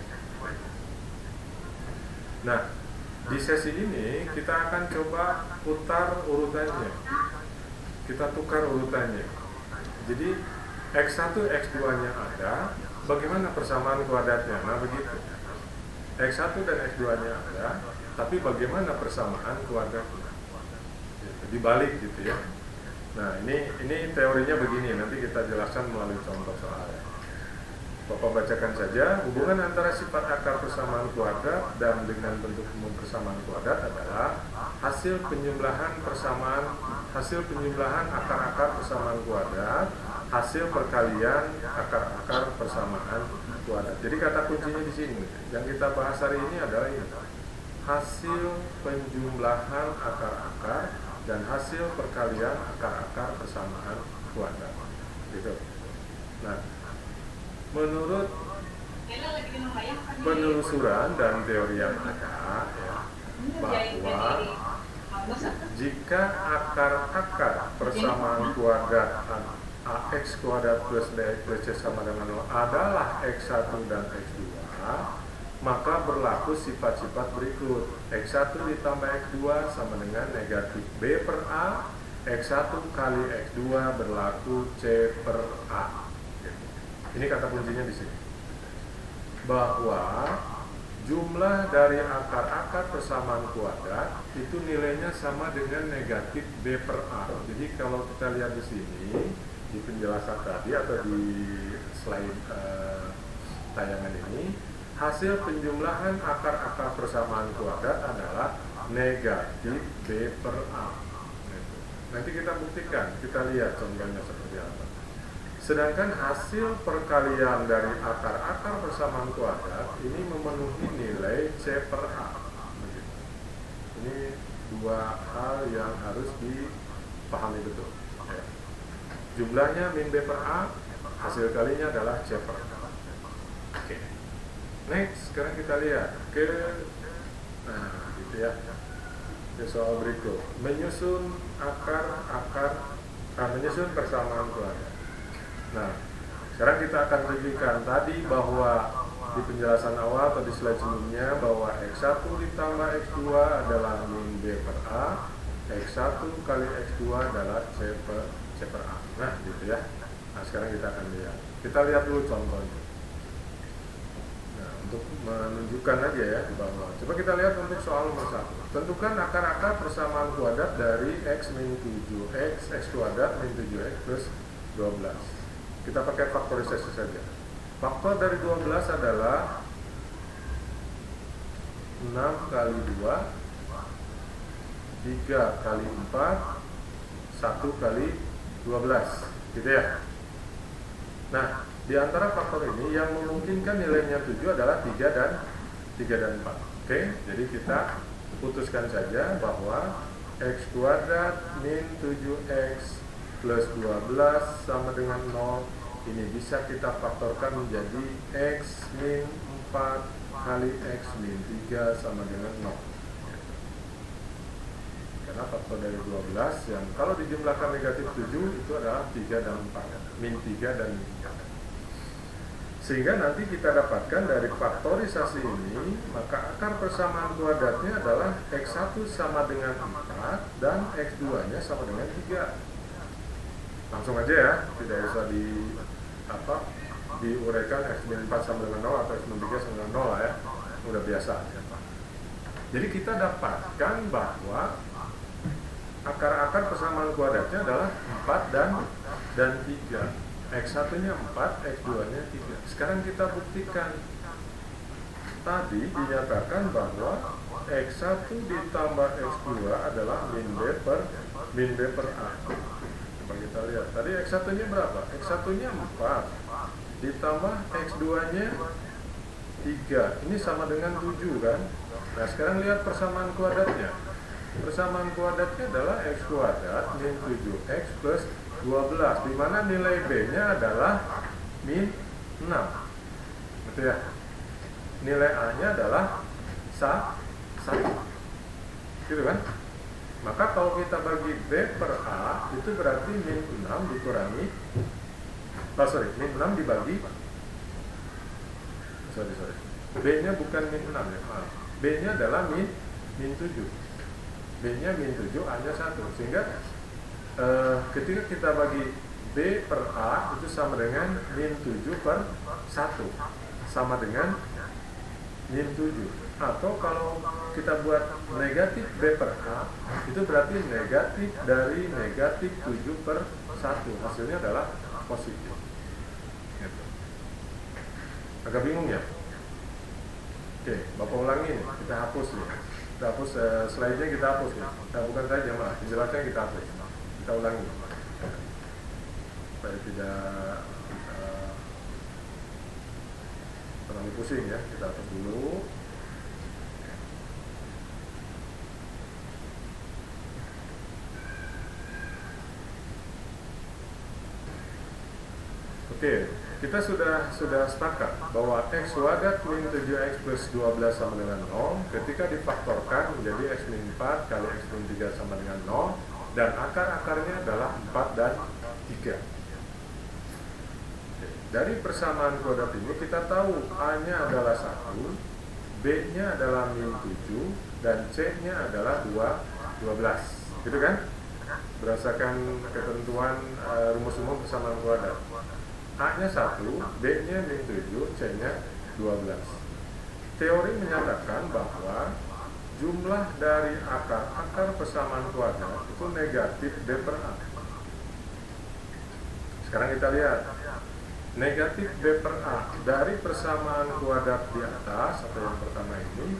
Nah, di sesi ini kita akan coba putar urutannya. Kita tukar urutannya. Jadi x1, x2-nya ada, bagaimana persamaan kuadratnya? Nah, begitu. x1 dan x2-nya ada, tapi bagaimana persamaan kuadratnya? Dibalik gitu ya. Nah, ini teorinya begini, nanti kita jelaskan melalui contoh soal. Bapak bacakan saja. Hubungan antara sifat akar persamaan kuadrat dan dengan bentuk umum persamaan kuadrat adalah hasil penyembelahan akar-akar persamaan kuadrat, hasil perkalian akar-akar persamaan kuadrat. Jadi kata kuncinya di sini. Yang kita bahas hari ini adalah ini. Hasil penjumlahan akar-akar dan hasil perkalian akar-akar persamaan kuadrat. Gitu. Nah, menurut penelusuran dan teori yang ada ya, bahwa jika akar-akar persamaan kuadrat ax kuadrat plus bx plus c sama dengan 0 adalah x1 dan x2, maka berlaku sifat-sifat berikut. x1 ditambah x2 sama dengan negatif b per a, x1 kali x2 berlaku c per a. Ini kata kuncinya di sini. Bahwa jumlah dari akar-akar persamaan kuadrat itu nilainya sama dengan negatif b per a. Jadi kalau kita lihat di sini, di penjelasan tadi atau di slide tayangan ini, hasil penjumlahan akar-akar persamaan kuadrat adalah negatif B per A. Nanti kita buktikan, kita lihat contohnya seperti apa. Sedangkan hasil perkalian dari akar-akar persamaan kuadrat ini memenuhi nilai C per A. Ini dua hal yang harus dipahami betul. Ya. Jumlahnya min B per A, hasil kalinya adalah C per A. Oke. Next, sekarang kita lihat ke gitu ya. Ke soal berikut. Menyusun menyusun persamaan kuadrat. Nah, sekarang kita akan tunjukkan tadi bahwa di penjelasan awal atau di slide sebelumnya bahwa X1 ditambah X2 adalah min B per A, X1 kali X2 adalah C per A. Nah, gitu ya. Nah, sekarang kita akan lihat. Kita lihat dulu contohnya. Nah, untuk menunjukkan aja ya bahwa coba kita lihat untuk soal nomor 1. Tentukan akar-akar persamaan kuadrat dari X min 7X, X kuadrat min 7X plus 12. Kita pakai faktorisasi saja. Faktor dari 12 adalah 6 kali 2, 3 kali 4, 1 kali 12, gitu ya. Nah, di antara faktor ini yang memungkinkan nilainya 7 adalah 3 dan 4. Oke, jadi kita putuskan saja bahwa X kuadrat min 7X plus 12 sama dengan 0. Ini bisa kita faktorkan menjadi X min 4 kali X min 3 sama dengan 0. Karena faktor dari 12 yang kalau dijumlahkan negatif 7 itu adalah 3 dan 4, min 3 dan 4. Sehingga nanti kita dapatkan dari faktorisasi ini, maka akar persamaan kuadratnya adalah X1 sama dengan 4 dan X2 nya sama dengan 3. Langsung aja ya, tidak usah diuraikan X min 4 sama dengan 0 atau X min 3 sama dengan 0 lah ya, udah biasa. Jadi kita dapatkan bahwa akar-akar persamaan kuadratnya adalah 4 dan 3. X1 nya 4, X2 nya 3. Sekarang kita buktikan. Tadi dinyatakan bahwa X1 ditambah X2 adalah min B per A. Coba kita lihat. Tadi X1 nya berapa? X1 nya 4 ditambah X2 nya 3. Ini sama dengan 7 kan? Nah, sekarang lihat persamaan kuadratnya. Persamaan kuadratnya adalah X kuadrat min 7X plus 12, di mana nilai B-nya adalah min 6. Betul ya? Nilai A-nya adalah 1. Gitu kan? Maka kalau kita bagi B per A, itu berarti min 6 dikurangi min 6 dibagi B-nya bukan min 6 ya, maaf. B-nya adalah min 7. B-nya min 7, A-nya 1. Sehingga ketika kita bagi B per A itu sama dengan min 7 per 1, sama dengan min 7. Atau kalau kita buat negatif B per A, itu berarti negatif dari negatif 7 per 1. Hasilnya adalah positif. Gitu. Agak bingung ya? Oke, Bapak ulangi nih, kita hapus nih. Kita hapus slide-nya, kita hapus nih. Nah, bukan saja malah, penjelasannya kita hapus. Kita ulangi supaya tidak terlalu pusing ya. Kita hapus dulu. Oke, kita sudah sepakat bahwa X kuadrat min 7X plus 12 sama dengan 0 ketika difaktorkan menjadi X min 4 kali X min 3 sama dengan 0, dan akar-akarnya adalah 4 dan 3. Dari persamaan kuadrat ini kita tahu A-nya adalah 1, B-nya adalah min 7, dan C-nya adalah 12. Gitu kan? Berdasarkan ketentuan rumus umum persamaan kuadrat. A-nya 1, B-nya min 7, C-nya 12. Teori menyatakan bahwa jumlah dari akar persamaan kuadrat itu negatif B per A. Sekarang kita lihat negatif B per A dari persamaan kuadrat di atas atau yang pertama ini,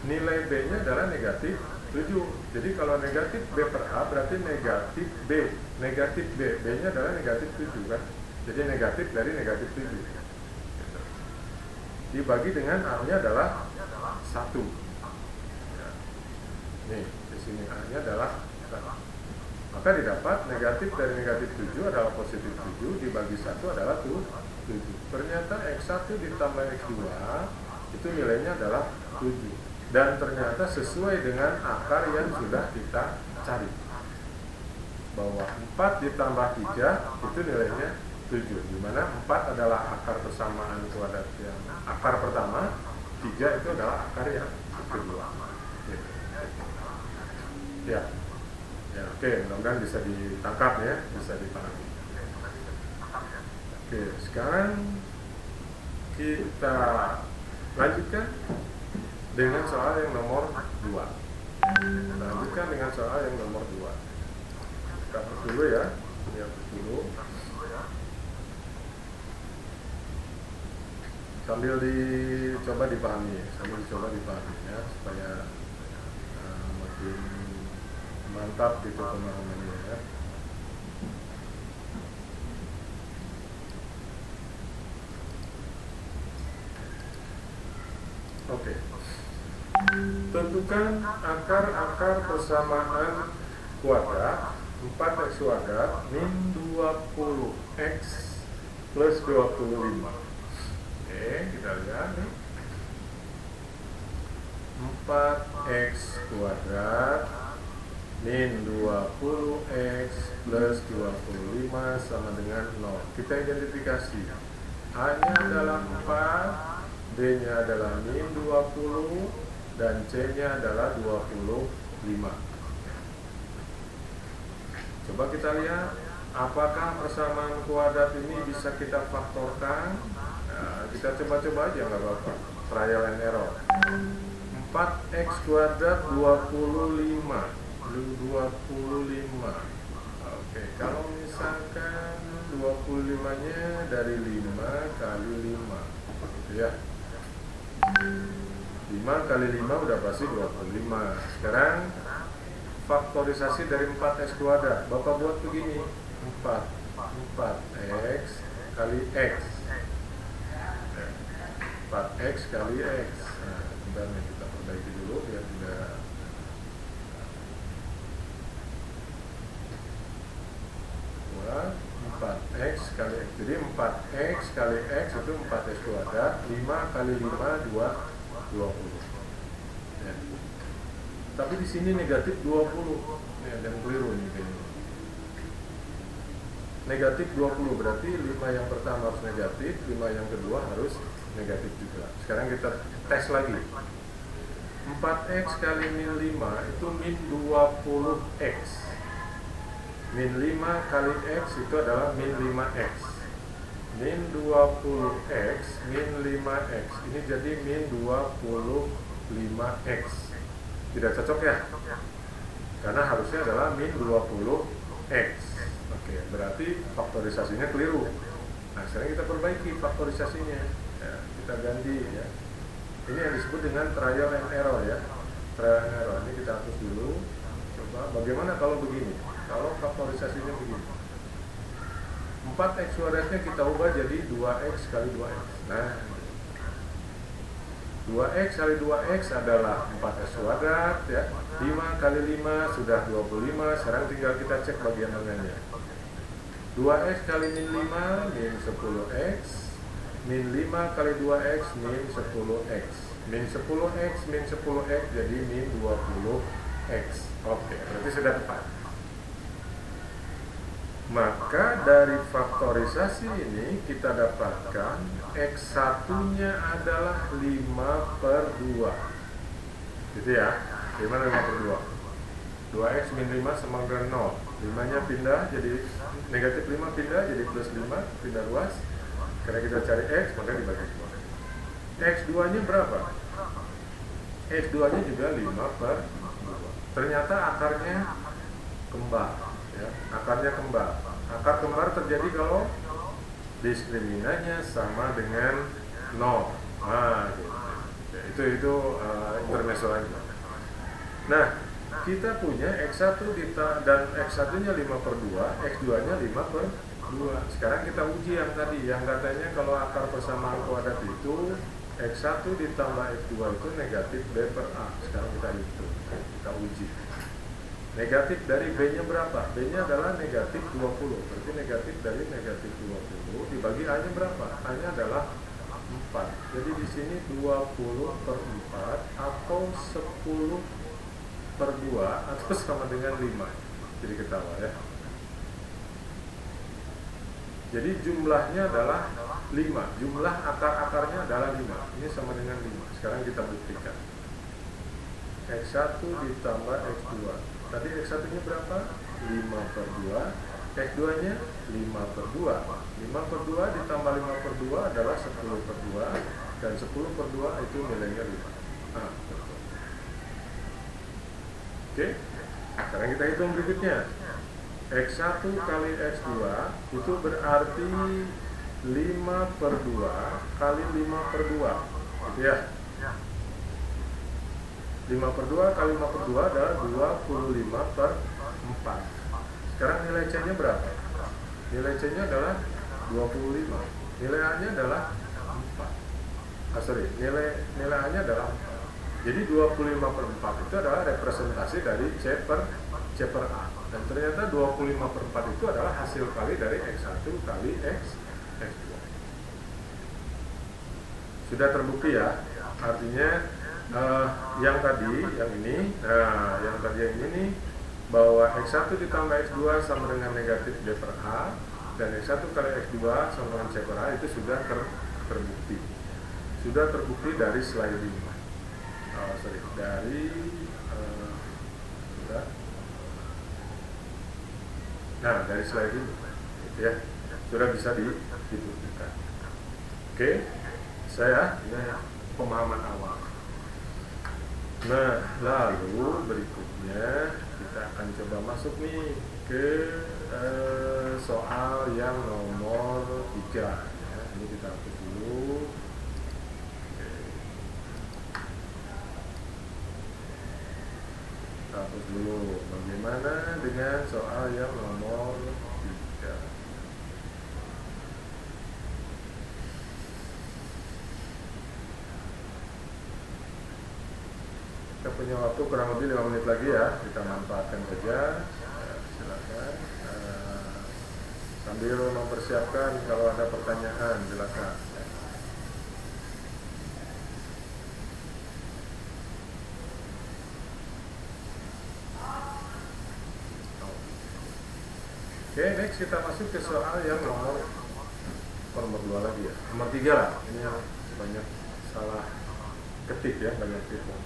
nilai B-nya adalah negatif 7. Jadi kalau negatif B per A berarti negatif B. Negatif B, B-nya adalah negatif 7 kan. Jadi negatif dari negatif 7. Dibagi dengan A-nya adalah 1. Ya. Nih, di sini A-nya adalah 1. Maka didapat negatif dari negatif 7 adalah positif 7, dibagi 1 adalah 7. Ternyata X1 ditambah X2 itu nilainya adalah 7. Dan ternyata sesuai dengan akar yang sudah kita cari, bahwa 4 ditambah 3 itu nilainya 7, dimana 4 adalah akar persamaan kuadrat yang akar pertama, 3 itu adalah akar yang kedua. Gitu. Ya, oke, mudah-mudahan bisa ditangkap ya, bisa dipahami. Oke, sekarang kita lanjutkan dengan soal yang nomor 2. Lanjutkan dengan soal yang nomor 2. Kita hapus dulu ya, hapus dulu. Sambil dicoba dipahami ya, supaya makin mantap gitu pemahamannya ya. Oke. Tentukan akar-akar persamaan kuadrat 4x kuadrat min 20x plus 25. Oke, kita lihat nih. 4x kuadrat min 20x plus 25 sama dengan 0. Kita identifikasi. A-nya adalah 4, B-nya adalah min 20, dan C-nya adalah 25. Coba kita lihat, apakah persamaan kuadrat ini bisa kita faktorkan? Nah, kita coba-coba aja, nggak apa-apa. Trial and error. 4x kuadrat 25. Oke, kalau misalkan 25-nya dari 5 kali 5, ya. 5 kali 5 udah pasti 25. Sekarang faktorisasi dari 4x kuadrat. Bapak buat begini, 4x kali x. 4x kali x. Nah, sebentar nih, kita perbaiki dulu biar tidak buat 4x kali x. Jadi 4x kali x itu 4x kuadrat. 5 kali 5 20. Ya. Tapi di sini negatif 20. Ya, dan keliru nih kayaknya. Negatif 20 berarti 5 yang pertama harus negatif, 5 yang kedua harus negatif juga. Sekarang kita tes lagi. 4x kali min 5 itu min 20x. Min 5 kali x itu adalah min 5x. Min 20x min 5x. Ini jadi min 25x. Tidak cocok ya? Karena harusnya adalah min 20x. Oke, berarti faktorisasinya keliru. Nah, sekarang kita perbaiki faktorisasinya. Ya, kita ganti ya. Ini yang disebut dengan trial and error ya. Trial and error. Ini kita hapus dulu. Coba bagaimana kalau begini? Kalau faktorisasinya begini. 4x kuadratnya kita ubah jadi 2x kali 2x. Nah, 2x kali 2x adalah 4x kuadrat ya. 5 kali 5 sudah 25. Sekarang tinggal kita cek bagian tengahnya. 2x kali min 5 min 10x. Min 5 kali 2x min 10x. Min 10x min 10x jadi min 20x. Oke, berarti sudah tepat. Maka dari faktorisasi ini kita dapatkan X1-nya adalah 5 per 2. Gitu ya. Gimana 5 per 2? 2x min 5 sama dengan 0. 5-nya pindah jadi negatif 5 pindah jadi plus 5, pindah luas. Karena kita cari X, maka dibagi 2. X2-nya berapa? X2-nya juga 5 per 2. Ternyata akarnya kembar. Ya, akarnya kembar. Akar kembar terjadi kalau diskriminannya sama dengan 0. Nah, gitu. Itu intermezzo aja. Nah, kita punya X1 dan X1 nya 5/2, X2 nya 5/2. Sekarang kita uji yang tadi, yang katanya kalau akar persamaan kuadrat itu X1 ditambah X2 itu negatif B per A. Sekarang kita hitung, kita uji. Negatif dari B nya berapa? B nya adalah negatif 20. Berarti negatif dari negatif 20 dibagi A nya berapa? A nya adalah 4. Jadi di sini 20/4 atau 10/2 atau sama dengan 5. Jadi ketawa ya. Jadi jumlahnya adalah 5. Jumlah akar-akarnya adalah 5. Ini sama dengan 5. Sekarang kita buktikan. X1 ditambah X2. Tadi X1 nya berapa? 5/2. X2 nya 5/2. 5/2 ditambah 5/2 adalah 10/2. Dan 10/2 itu nilainya 5. Nah, betul. Oke. Sekarang kita hitung berikutnya. X1 kali X2 itu berarti 5/2 kali 5/2. Gitu ya. 5/2 kali 5/2 adalah 25/4. Sekarang nilai C nya berapa? Nilai C nya adalah 25. Nilai A nya adalah 4. Nilai A nya adalah 4. Jadi 25/4 itu adalah representasi dari C per A. Dan ternyata 25/4 itu adalah hasil kali dari X1 kali X2. Sudah terbukti ya. Artinya yang ini bahwa X1 ditambah X2 sama dengan negatif B per A dan X1 kali X2 sama dengan C per A itu sudah terbukti. Sudah terbukti dari slide 5. Dari slide ini ya, sudah bisa dibuktikan. Oke, ini pemahaman awal. Nah, lalu berikutnya kita akan coba masuk nih ke soal yang nomor 3 ya. Ini kita hapus dulu. Hapus dulu. Bagaimana dengan soal yang nomor 3? Kita punya waktu kurang lebih 5 menit lagi ya. Kita manfaatkan saja. Silakan. Sambil mempersiapkan kalau ada pertanyaan, silakan. Oke, next kita masuk ke soal yang nomor 2 lagi ya. Nomor 3 lah. Ini yang banyak salah ketik ya, banyak tipu.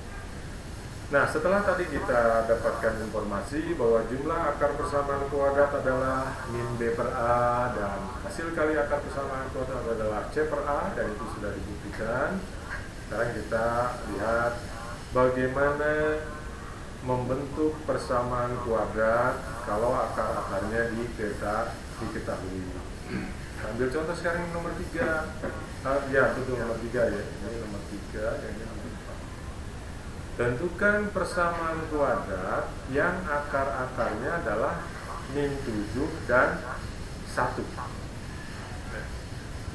Nah, setelah tadi kita dapatkan informasi bahwa jumlah akar persamaan kuadrat adalah min B per A dan hasil kali akar persamaan kuadrat adalah C per A dan itu sudah dibuktikan. Sekarang kita lihat bagaimana membentuk persamaan kuadrat kalau akar-akarnya diketahui. Ambil contoh sekarang nomor 3. Ya, betul nomor 3 ya. Ini nomor 3 dan ini nomor 4. Tentukan persamaan kuadrat yang akar-akarnya adalah min 7 dan 1.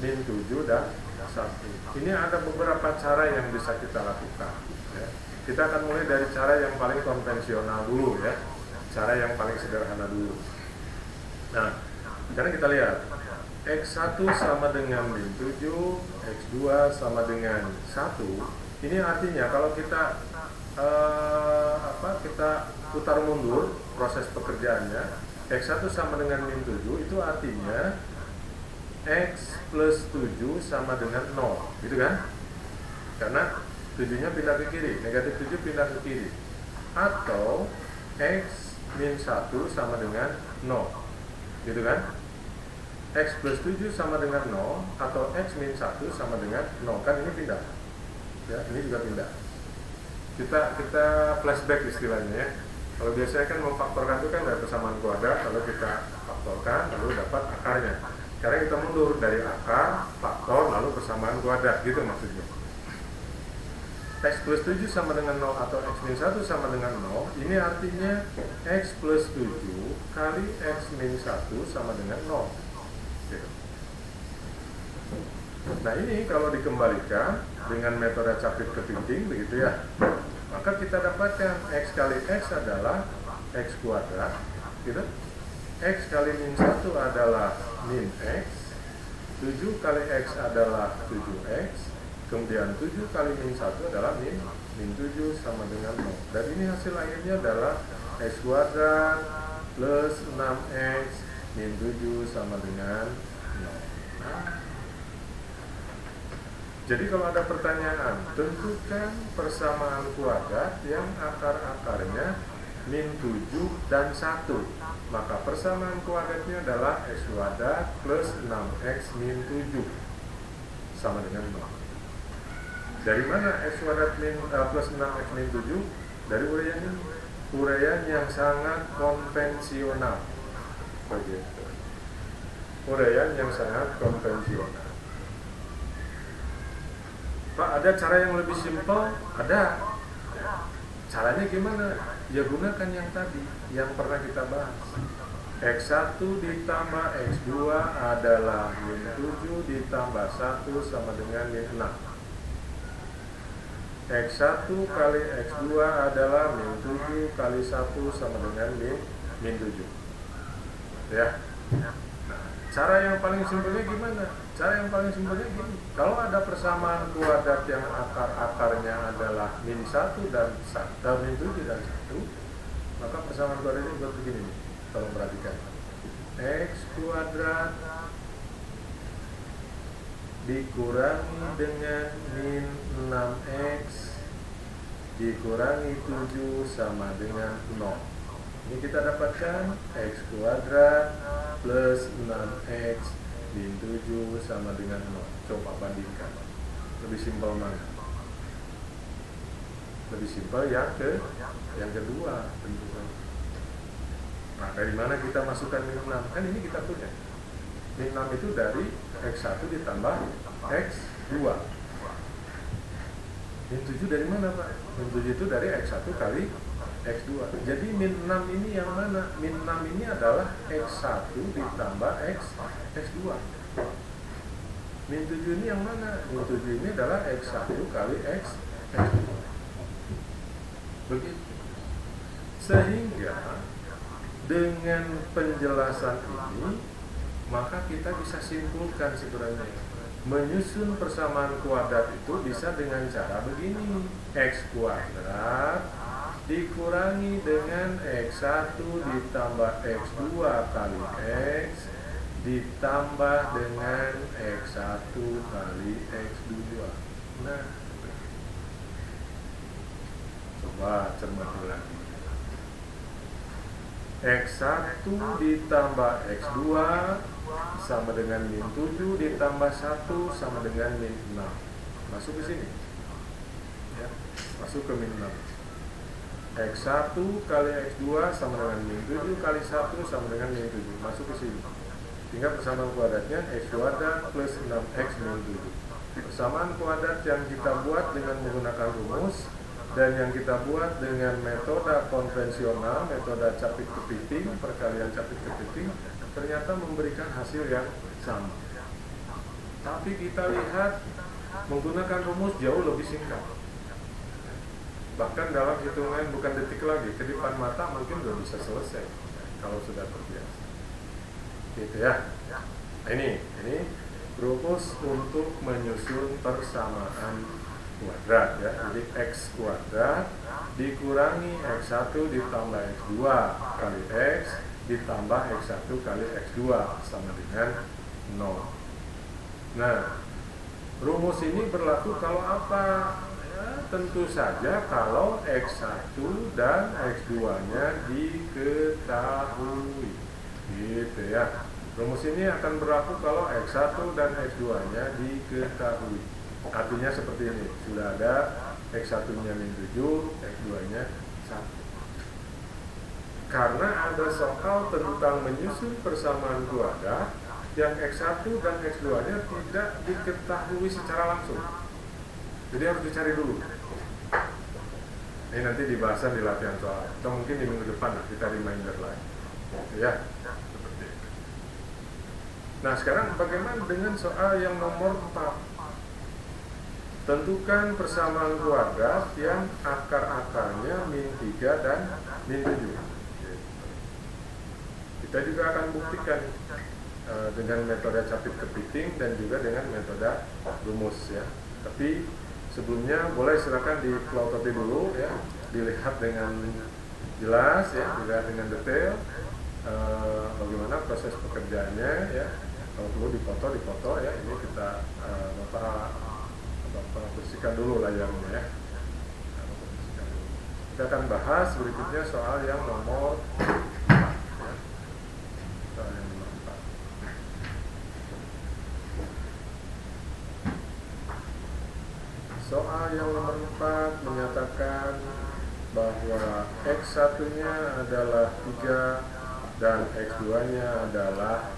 Min 7 dan 1. Ini ada beberapa cara yang bisa kita lakukan ya. Kita akan mulai dari cara yang paling konvensional dulu ya. Cara yang paling sederhana dulu. Nah, sekarang kita lihat X1 sama dengan min 7, X2 sama dengan 1. Ini artinya kalau kita kita putar mundur proses pekerjaannya, X1 sama dengan min 7 itu artinya X plus 7 sama dengan 0, gitu kan? Karena 7-nya pindah ke kiri, negatif 7 pindah ke kiri. Atau X min 1 sama dengan 0, gitu kan? X plus 7 sama dengan 0 atau X min 1 sama dengan 0, kan ini pindah ya, ini juga pindah. Kita flashback istilahnya ya. Kalau biasanya kan memfaktorkan itu kan dari persamaan kuadrat, kalau kita faktorkan lalu dapat akarnya. Sekarang kita mundur dari akar, faktor, lalu persamaan kuadrat, gitu maksudnya. X plus 7 sama dengan 0 atau X min 1 sama dengan 0, ini artinya X plus 7 kali X min 1 sama dengan 0. Gitu. Nah ini kalau dikembalikan dengan metode capit kepiting, begitu ya, maka kita dapatkan X kali X adalah X kuadrat, gitu. X kali min 1 adalah min X, 7 kali X adalah 7X, kemudian 7 kali min 1 adalah min 7 sama dengan 0. Dan ini hasil akhirnya adalah X kuadrat plus 6X min 7 sama dengan 0. Nah, jadi kalau ada pertanyaan, tentukan persamaan kuadrat yang akar-akarnya min 7 dan 1. Maka persamaan kuadratnya adalah X kuadrat plus 6X min 7 sama dengan 0. Dari mana X kuadrat plus 6X min 7? Dari uraian ini. Uraian yang sangat konvensional. Begitu. Uraian yang sangat konvensional. Pak, ada cara yang lebih simpel? Ada. Caranya gimana? Ya gunakan yang tadi, yang pernah kita bahas. X1 ditambah X2 adalah min 7 ditambah 1 sama dengan min 6. X1 kali X2 adalah min 7 kali 1 sama dengan min 7. Ya. Cara yang paling simpelnya gimana? Cara yang paling simpelnya gini. Kalau ada persamaan kuadrat yang akar-akarnya adalah min 1 dan min 7 dan 1, maka persamaan kuadratnya buat begini nih. Tolong perhatikan. X kuadrat dikurangi dengan min 6X dikurangi 7 sama dengan 0. Ini kita dapatkan X kuadrat plus 6X min 7 sama dengan 0. Coba bandingkan. Lebih simpel mana? Lebih simpel yang kedua tentu saja. Nah, dari mana kita masukkan min 6? Kan ini kita punya. Min 6 itu dari X1 ditambah X2. Min 7 dari mana, Pak? Min 7 itu dari X1 kali X2. Jadi min 6 ini yang mana? Min 6 ini adalah X1 ditambah X2. Min 7 ini yang mana? Min 7 ini adalah X1 kali X2. Begitu. Sehingga dengan penjelasan ini, maka kita bisa simpulkan sebenarnya. Menyusun persamaan kuadrat itu bisa dengan cara begini. X kuadrat dikurangi dengan X1 ditambah X2 kali X ditambah dengan X1 kali X2. Nah, coba cermati lagi. X1 ditambah X2 sama dengan min 7 ditambah 1 sama dengan min 6. Masuk ke sini. Ya, masuk ke min 6. X1 kali X2 sama dengan min 7 kali 1 sama dengan min 7. Masuk ke sini. Sehingga persamaan kuadratnya X kuadrat plus 6X min 7. Persamaan kuadrat yang kita buat dengan menggunakan rumus dan yang kita buat dengan metode konvensional, metode capit kepiting, perkalian capit kepiting, ternyata memberikan hasil yang sama. Tapi kita lihat menggunakan rumus jauh lebih singkat. Bahkan dalam hitungan bukan detik lagi, kedipan mata mungkin sudah bisa selesai kalau sudah terbiasa. Gitu ya. Nah, ini rumus untuk menyusun persamaan kuadrat ya. Jadi X kuadrat dikurangi X1 ditambah X2 kali X ditambah X1 kali X2 sama dengan 0. Nah, rumus ini berlaku kalau apa? Ya, tentu saja kalau X1 dan X2-nya diketahui. Gitu ya. Rumus ini akan berlaku kalau X1 dan X2-nya diketahui. Artinya seperti ini, sudah ada X1-nya min 7, X2-nya 1. Karena ada soal tentang menyusun persamaan kuadrat yang X1 dan X2-nya tidak diketahui secara langsung. Jadi harus dicari dulu. Ini nanti dibahas di latihan soal, atau mungkin di minggu depan lah, kita reminder lagi. Ya, seperti itu. Nah, sekarang bagaimana dengan soal yang nomor 4? Tentukan persamaan kuadrat yang akar-akarnya min 3 dan min 7. Kita juga akan buktikan dengan metode capit kepiting dan juga dengan metode rumus ya. Tapi sebelumnya boleh silakan dipelototi dulu ya, dilihat dengan jelas ya, dilihat dengan detail bagaimana proses pekerjaannya ya. Kalau perlu dipoto ya. Ini kita Bapak bersihkan dulu layarnya ya. Kita akan bahas berikutnya soal yang nomor 4 ya. Soal yang nomor 4. Soal yang nomor 4 menyatakan bahwa X1-nya adalah 3 dan X2-nya adalah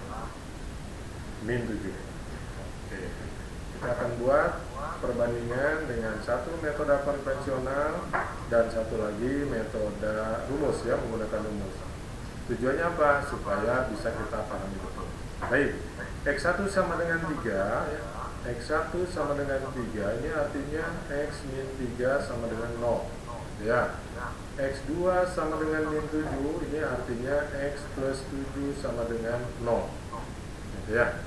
min 7. Oke. Kita akan buat perbandingan dengan satu metode konvensional dan satu lagi metode rumus ya, menggunakan rumus. Tujuannya apa? Supaya bisa kita pahami betul. Baik, X1 sama dengan 3 ya. X1 sama dengan 3, ini artinya X min 3 sama dengan 0 ya. X2 sama dengan min 7, ini artinya X plus 7 sama dengan 0 ya.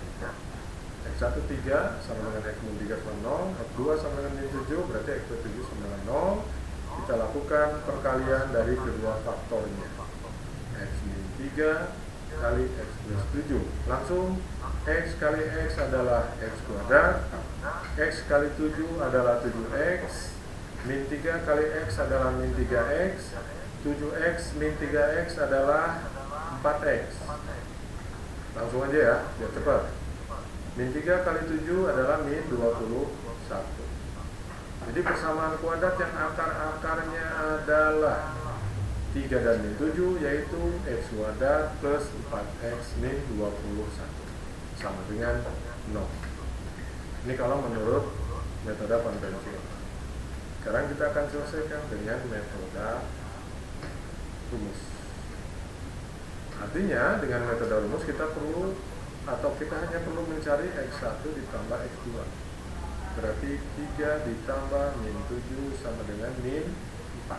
X1 3 sama dengan X min 3 sama 0, X2 sama dengan min 7, berarti X plus 7 sama dengan 0. Kita lakukan perkalian dari kedua faktornya. X min 3 kali X plus 7. Langsung X kali X adalah X kuadrat, X kali 7 adalah 7X, min 3 kali X adalah min 3X, 7X min 3X adalah 4X. Langsung aja ya, biar cepat. Min 3 kali 7 adalah min 21. Jadi persamaan kuadrat yang akar-akarnya adalah 3 dan min 7, yaitu X kuadrat plus 4X min 21 sama dengan 0. Ini kalau menurut metode konvensional. Sekarang kita akan selesaikan dengan metode rumus. Artinya dengan metode rumus kita perlu, atau kita hanya perlu mencari X1 ditambah X2. Berarti 3 ditambah min 7 sama dengan min 4.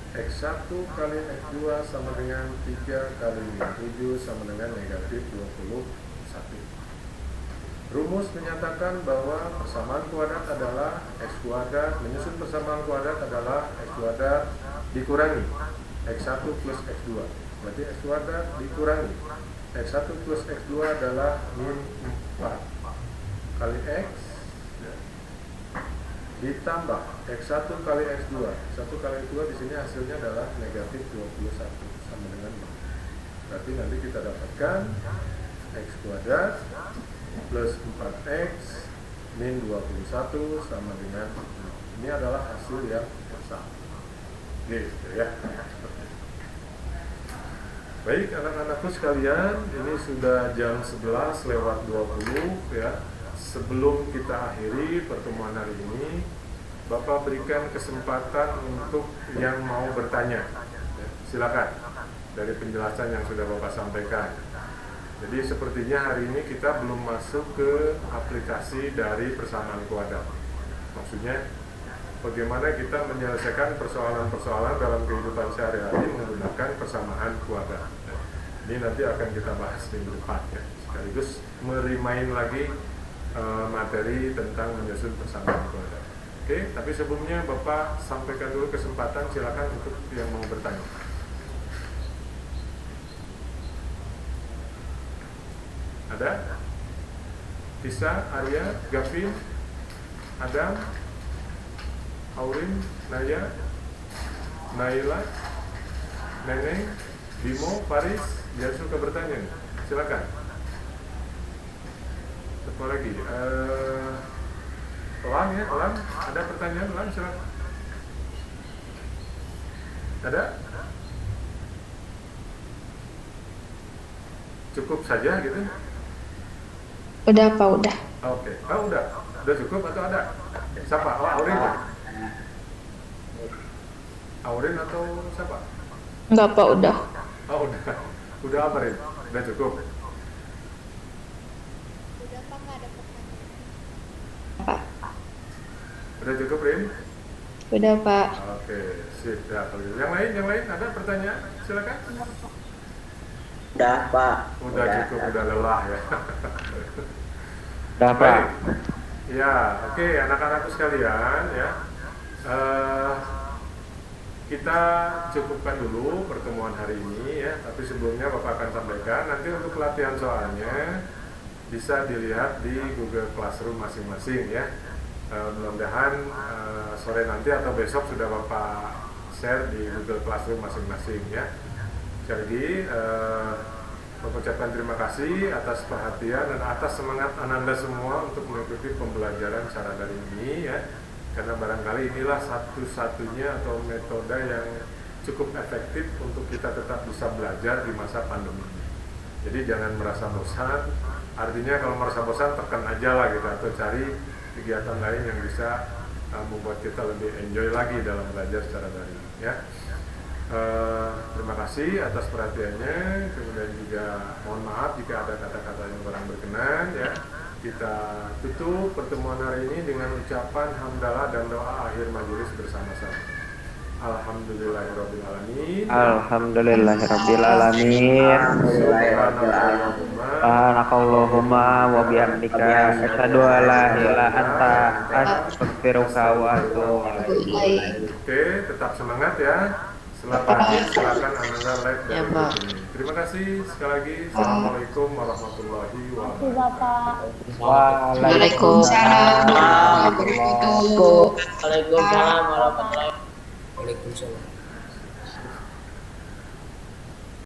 X1 kali X2 sama dengan 3 kali min 7 sama dengan negatif 21. Rumus menyatakan bahwa persamaan kuadrat adalah X kuadrat, menyusun persamaan kuadrat adalah X kuadrat dikurangi X1 plus X2. Berarti X kuadrat dikurangi X1 plus X2 adalah min 4 kali X ditambah X1 kali X2. 1 kali X2 di sini hasilnya adalah negatif 21 sama dengan 0. Berarti nanti kita dapatkan X kuadrat plus 4X min 21 sama dengan 0. Ini adalah hasil yang sama. Gitu ya. Baik anak-anakku sekalian, ini sudah jam 11 lewat 20 ya. Sebelum kita akhiri pertemuan hari ini, Bapak berikan kesempatan untuk yang mau bertanya. Silakan dari penjelasan yang sudah Bapak sampaikan. Jadi sepertinya hari ini kita belum masuk ke aplikasi dari persamaan kuadrat. Maksudnya bagaimana kita menyelesaikan persoalan-persoalan dalam kehidupan sehari-hari menggunakan persamaan kuadrat. Ini nanti akan kita bahas minggu depan ya. Sekaligus merimain lagi materi tentang menyusun persamaan kuadrat. Oke, tapi sebelumnya Bapak sampaikan dulu kesempatan, silakan untuk yang mau bertanya. Ada? Tisa, Arya, Gavin, Adam, Aurin, Naya, Naila, Neneng, Bimo, Faris, yang suka bertanya, silakan. Apa lagi? Elang ya, Elang, ada pertanyaan, Elang silakan. Ada? cukup saja gitu? Udah Pak, udah. Oke. Oh, udah cukup atau ada? Siapa? Oh, Aurin. Aurin atau siapa? Enggak Pak, udah. Oh, udah apa Rin? Udah cukup. Pak. Udah cukup Rin? Udah Pak. Oke, sip. Ya, kalau gitu. Yang lain ada pertanyaan? Silakan. Udah, Pak. Udah cukup, udah lelah ya. Udah, Pak. Baik. Ya, oke, anak-anakku sekalian ya. Kita cukupkan dulu pertemuan hari ini ya. Tapi sebelumnya Bapak akan sampaikan nanti untuk pelatihan soalnya bisa dilihat di Google Classroom masing-masing ya. Mudah-mudahan sore nanti atau besok sudah Bapak share di Google Classroom masing-masing ya. Sekali lagi mengucapkan terima kasih atas perhatian dan atas semangat Ananda semua untuk mengikuti pembelajaran secara daring ini ya. Karena barangkali inilah satu-satunya atau metode yang cukup efektif untuk kita tetap bisa belajar di masa pandemi ini. Jadi jangan merasa bosan. Artinya kalau merasa bosan tekan aja lah gitu, atau cari kegiatan lain yang bisa membuat kita lebih enjoy lagi dalam belajar secara daring ya. Terima kasih atas perhatiannya. Kemudian juga mohon maaf jika ada kata-kata yang kurang berkenan ya. Kita tutup pertemuan hari ini dengan ucapan hamdalah dan doa akhir majelis bersama-sama. Alhamdulillahirrabbilalamin. Alhamdulillahirrabbilalamin. Subhanakallahumma wa bihamdika asyhadu an la ilaha illa anta astaghfiruka wa atubu ilaik. Oke, tetap semangat ya. Silakan Ananda live dari Pak. sini. Terima kasih sekali lagi. Assalamualaikum warahmatullahi wabarakatuh. Waalaikumsalam warahmatullahi wabarakatuh. Waalaikumsalam warahmatullahi wabarakatuh. Waalaikumsalam.